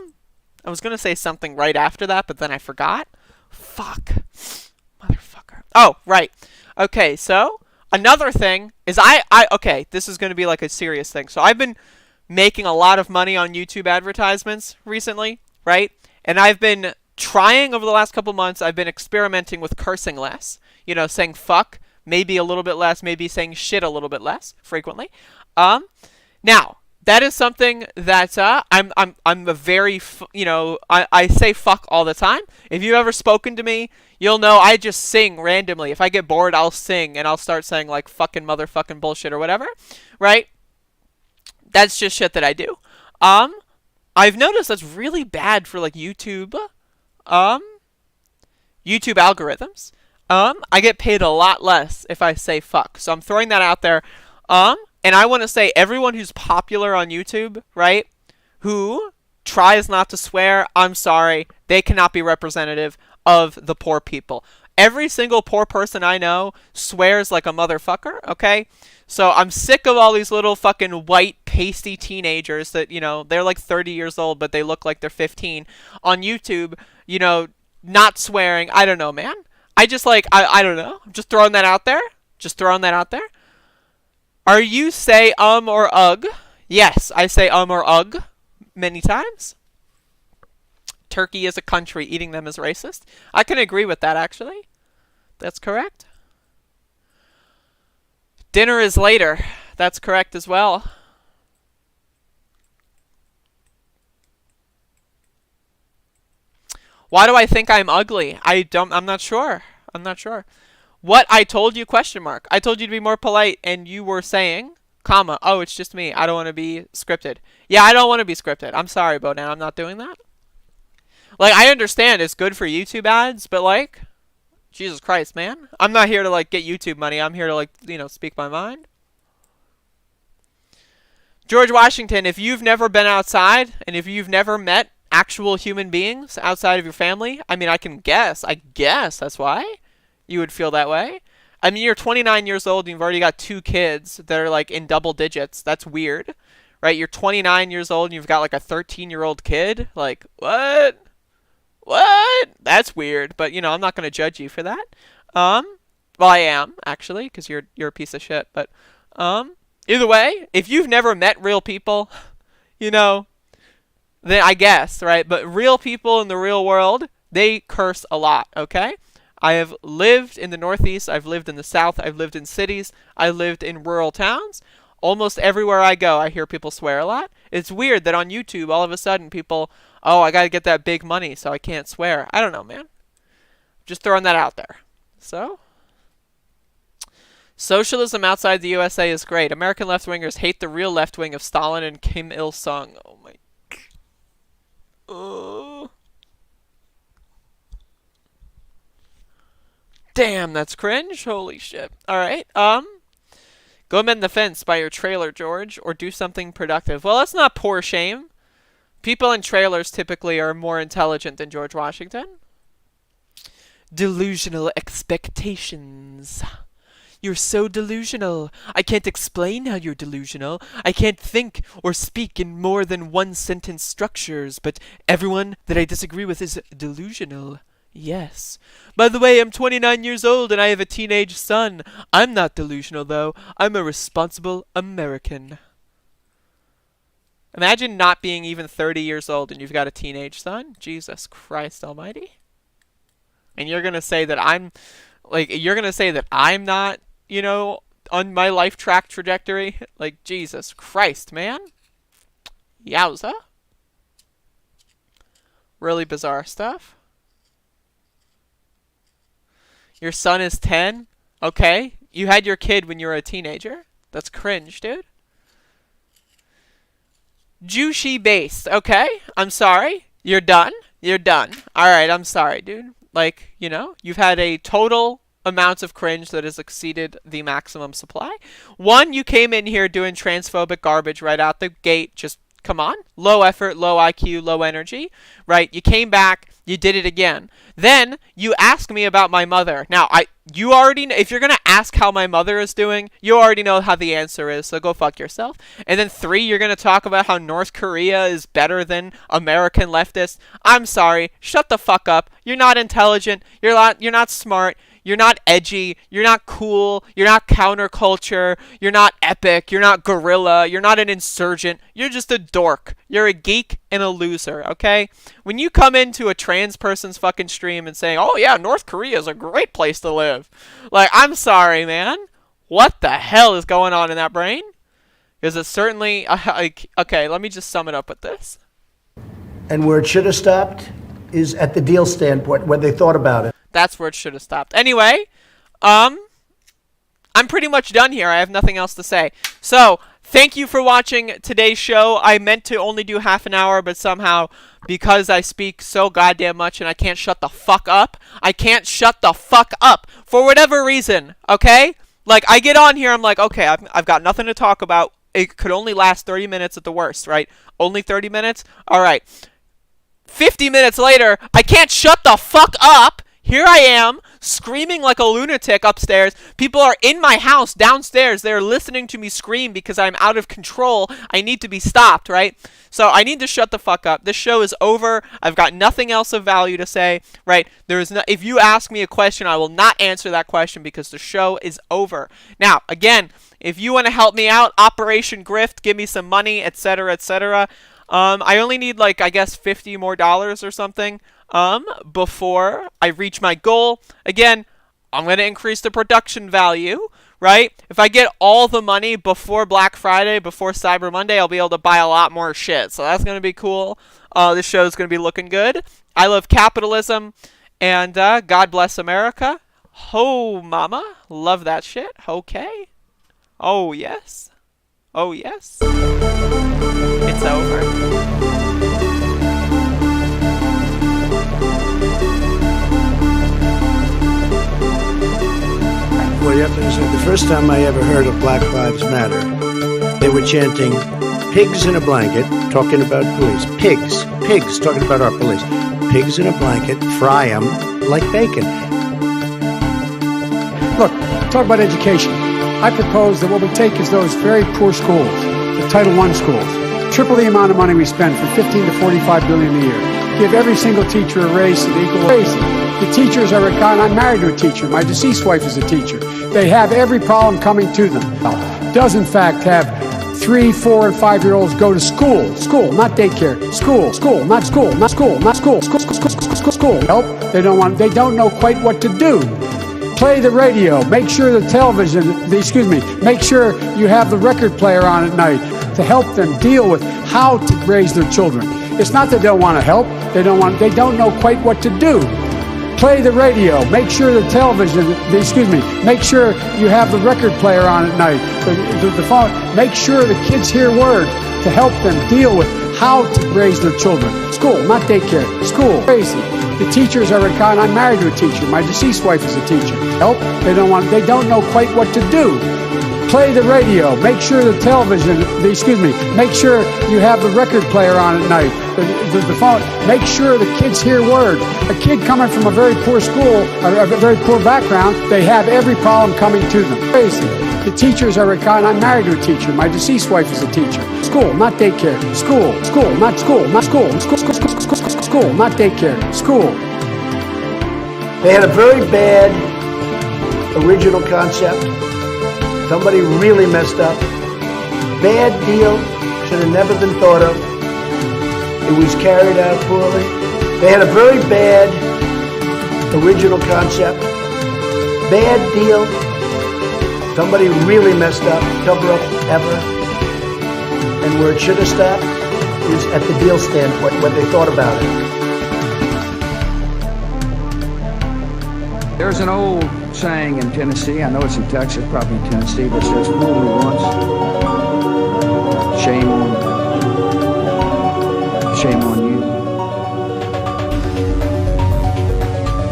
was gonna say something right after that, but then I forgot. Fuck. Motherfucker. Oh, right. Okay, so another thing is okay, this is going to be like a serious thing. So I've been making a lot of money on YouTube advertisements recently, right? And I've been trying over the last couple months, I've been experimenting with cursing less. You know, saying fuck, maybe a little bit less, maybe saying shit a little bit less frequently. Now, that is something that I'm a very, you know, I say fuck all the time. If you've ever spoken to me, you'll know I just sing randomly. If I get bored, I'll sing and I'll start saying like fucking motherfucking bullshit or whatever, right? That's just shit that I do. I've noticed that's really bad for like YouTube algorithms. I get paid a lot less if I say fuck. So I'm throwing that out there. And I want to say everyone who's popular on YouTube, right, who tries not to swear, I'm sorry, they cannot be representative of the poor people. Every single poor person I know swears like a motherfucker, okay? So I'm sick of all these little fucking white pasty teenagers that, you know, they're like 30 years old, but they look like they're 15 on YouTube, you know, not swearing. I don't know, man. I just like, I don't know. I'm just throwing that out there. Just throwing that out there. Are you say or ugh? Yes, I say or ugh many times. Turkey is a country, eating them is racist. I can agree with that, actually. That's correct. Dinner is later. That's correct as well. Why do I think I'm ugly? I'm not sure. I'm not sure. What I told you, question mark. I told you to be more polite, and you were saying, comma, oh, it's just me. I don't want to be scripted. Yeah, I don't want to be scripted. I'm sorry, Bodan. I'm not doing that. Like, I understand it's good for YouTube ads, but, like, Jesus Christ, man. I'm not here to, like, get YouTube money. I'm here to, like, you know, speak my mind. George Washington, if you've never been outside, and if you've never met actual human beings outside of your family, I mean, I guess that's why you would feel that way. I mean, you're 29 years old and you've already got 2 kids that are like in double digits. That's weird, right? You're 29 years old and you've got like a 13-year-old kid. Like, what? what? That's weird, but, you know, I'm not going to judge you for that. Well, I am, actually, because you're a piece of shit, but, either way, if you've never met real people, you know, then I guess, right? But real people in the real world, they curse a lot, okay? I have lived in the Northeast, I've lived in the South, I've lived in cities, I've lived in rural towns. Almost everywhere I go, I hear people swear a lot. It's weird that on YouTube, all of a sudden, people, oh, I gotta get that big money, so I can't swear. I don't know, man. Just throwing that out there. So, socialism outside the USA is great. American left-wingers hate the real left wing of Stalin and Kim Il-sung. Oh my. Damn, that's cringe. Holy shit. Alright, go mend the fence by your trailer, George, or do something productive. Well, that's not poor shame. People in trailers typically are more intelligent than George Washington. Delusional expectations. You're so delusional. I can't explain how you're delusional. I can't think or speak in more than one sentence structures, but everyone that I disagree with is delusional. Yes. By the way, I'm 29 years old and I have a teenage son. I'm not delusional, though. I'm a responsible American. Imagine not being even 30 years old and you've got a teenage son. Jesus Christ almighty. And you're going to say that I'm not, you know, on my life track trajectory? Like, Jesus Christ, man. Yowza. Really bizarre stuff. Your son is 10? Okay. You had your kid when you were a teenager? That's cringe, dude. Juicy based. Okay. I'm sorry. You're done. You're done. Alright, I'm sorry, dude. Like, you know, you've had a total amount of cringe that has exceeded the maximum supply. One, you came in here doing transphobic garbage right out the gate. Just, come on. Low effort, low IQ, low energy. Right? You came back. You did it again. Then, you ask me about my mother. Now, you already know, if you're going to ask how my mother is doing, you already know how the answer is, so go fuck yourself. And then 3, you're going to talk about how North Korea is better than American leftists. I'm sorry. Shut the fuck up. You're not intelligent. You're not smart. You're not edgy. You're not cool. You're not counterculture. You're not epic. You're not guerrilla. You're not an insurgent. You're just a dork. You're a geek and a loser, okay? When you come into a trans person's fucking stream and saying, oh yeah, North Korea is a great place to live. Like, I'm sorry, man. What the hell is going on in that brain? Because it's certainly, okay, let me just sum it up with this. And where it should have stopped is at the deal standpoint, when they thought about it. That's where it should have stopped. Anyway, I'm pretty much done here. I have nothing else to say. So, thank you for watching today's show. I meant to only do half an hour, but somehow, because I speak so goddamn much and I can't shut the fuck up, for whatever reason, okay? Like, I get on here, I'm like, okay, I've got nothing to talk about. It could only last 30 minutes at the worst, right? Only 30 minutes? Alright. 50 minutes later, I can't shut the fuck up! Here I am, screaming like a lunatic upstairs. People are in my house downstairs. They're listening to me scream because I'm out of control. I need to be stopped, right? So I need to shut the fuck up. This show is over. I've got nothing else of value to say, right? If you ask me a question, I will not answer that question because the show is over. Now, again, if you want to help me out, Operation Grift, give me some money, etc., etc. I only need, like, I guess $50 more or something. Before I reach my goal. Again, I'm going to increase the production value, right? If I get all the money before Black Friday, before Cyber Monday, I'll be able to buy a lot more shit. So that's going to be cool. This show's going to be looking good. I love capitalism, and God bless America. Ho, mama. Love that shit. Okay. Oh, yes. Oh, yes. It's over. Well, you have to understand, the first time I ever heard of Black Lives Matter, they were chanting, pigs in a blanket, talking about police. Pigs, talking about our police. Pigs in a blanket, fry them like bacon. Look, talk about education. I propose that what we take is those very poor schools, the Title I schools, triple the amount of money we spend from 15 to 45 billion a year. give every single teacher a raise to the equal raise. The teachers are required. I'm married to a teacher. My deceased wife is a teacher. They have every problem coming to them. Does in fact have 3, 4, and 5-year-olds go to school. School, not daycare. School, school, not school, not school, not school. School. Help. They don't know quite what to do. Play the radio. Make sure the television. Make sure you have the record player on at night to help them deal with how to raise their children. It's not that they don't want to help. They don't know quite what to do. Play the radio. Make sure the television. Make sure you have the record player on at night. The phone. Make sure the kids hear word to help them deal with how to raise their children. School, not daycare. School. Crazy. The teachers are required. I'm married to a teacher. My deceased wife is a teacher. Help. They don't know quite what to do. Play the radio. Make sure the television. Make sure you have the record player on at night. The phone. Make sure the kids hear word. A kid coming from a very poor school, a very poor background, they have every problem coming to them. Crazy. The teachers are required. I'm married to a teacher. My deceased wife is a teacher. School, not daycare. School, school, not school, not school. School, not daycare. School. They had a very bad original concept. Somebody really messed up. Bad deal. Should have never been thought of. It was carried out poorly. They had a very bad original concept. Bad deal. Somebody really messed up. Cover up ever. And where it should have stopped is at the deal standpoint, when they thought about it. There's an old saying in Tennessee, I know it's in Texas, probably in Tennessee, that says, fool me once, shame on you.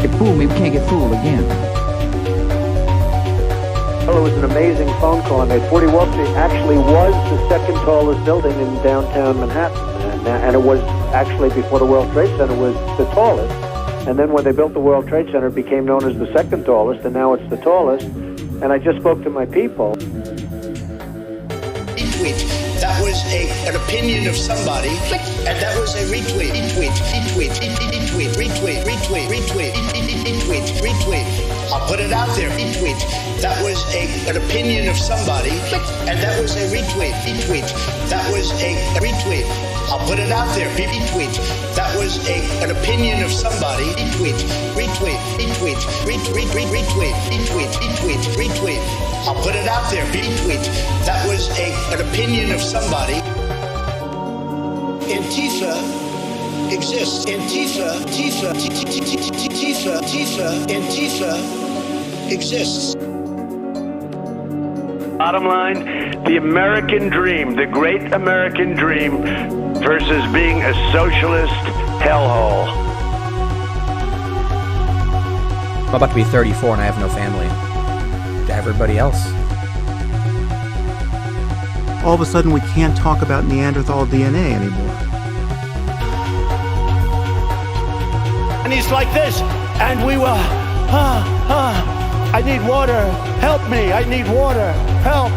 If fool me, we can't get fooled again. Well, it was an amazing phone call I made. 40 Wall Street actually was the second tallest building in downtown Manhattan. And it was actually, before the World Trade Center, was the tallest. And then when they built the World Trade Center, it became known as the second tallest, and now it's the tallest. And I just spoke to my people. Retweet. That was an opinion of somebody, and that was a retweet. Retweet. I'll put it out there. Retweet. That was an opinion of somebody, and that was a retweet. That was a retweet. I'll put it out there. Retweet. That was an opinion of somebody. Retweet. I'll put it out there. Retweet. That was an opinion of somebody. Antifa exists. Antifa exists. Bottom line, the American dream, the great American dream versus being a socialist hellhole. I'm about to be 34 and I have no family. To everybody else. All of a sudden we can't talk about Neanderthal DNA anymore. And he's like this, and we will, I need water, help me, I need water, help.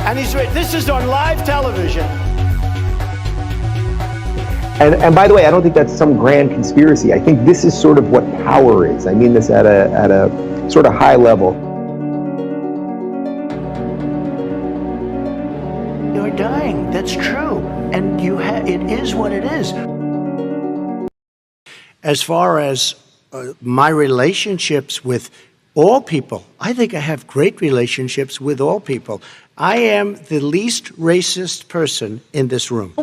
And this is on live television. And by the way, I don't think that's some grand conspiracy. I think this is sort of what power is. I mean this at a sort of high level. You're dying. That's true. And it is what it is. As far as my relationships with all people, I think I have great relationships with all people. I am the least racist person in this room.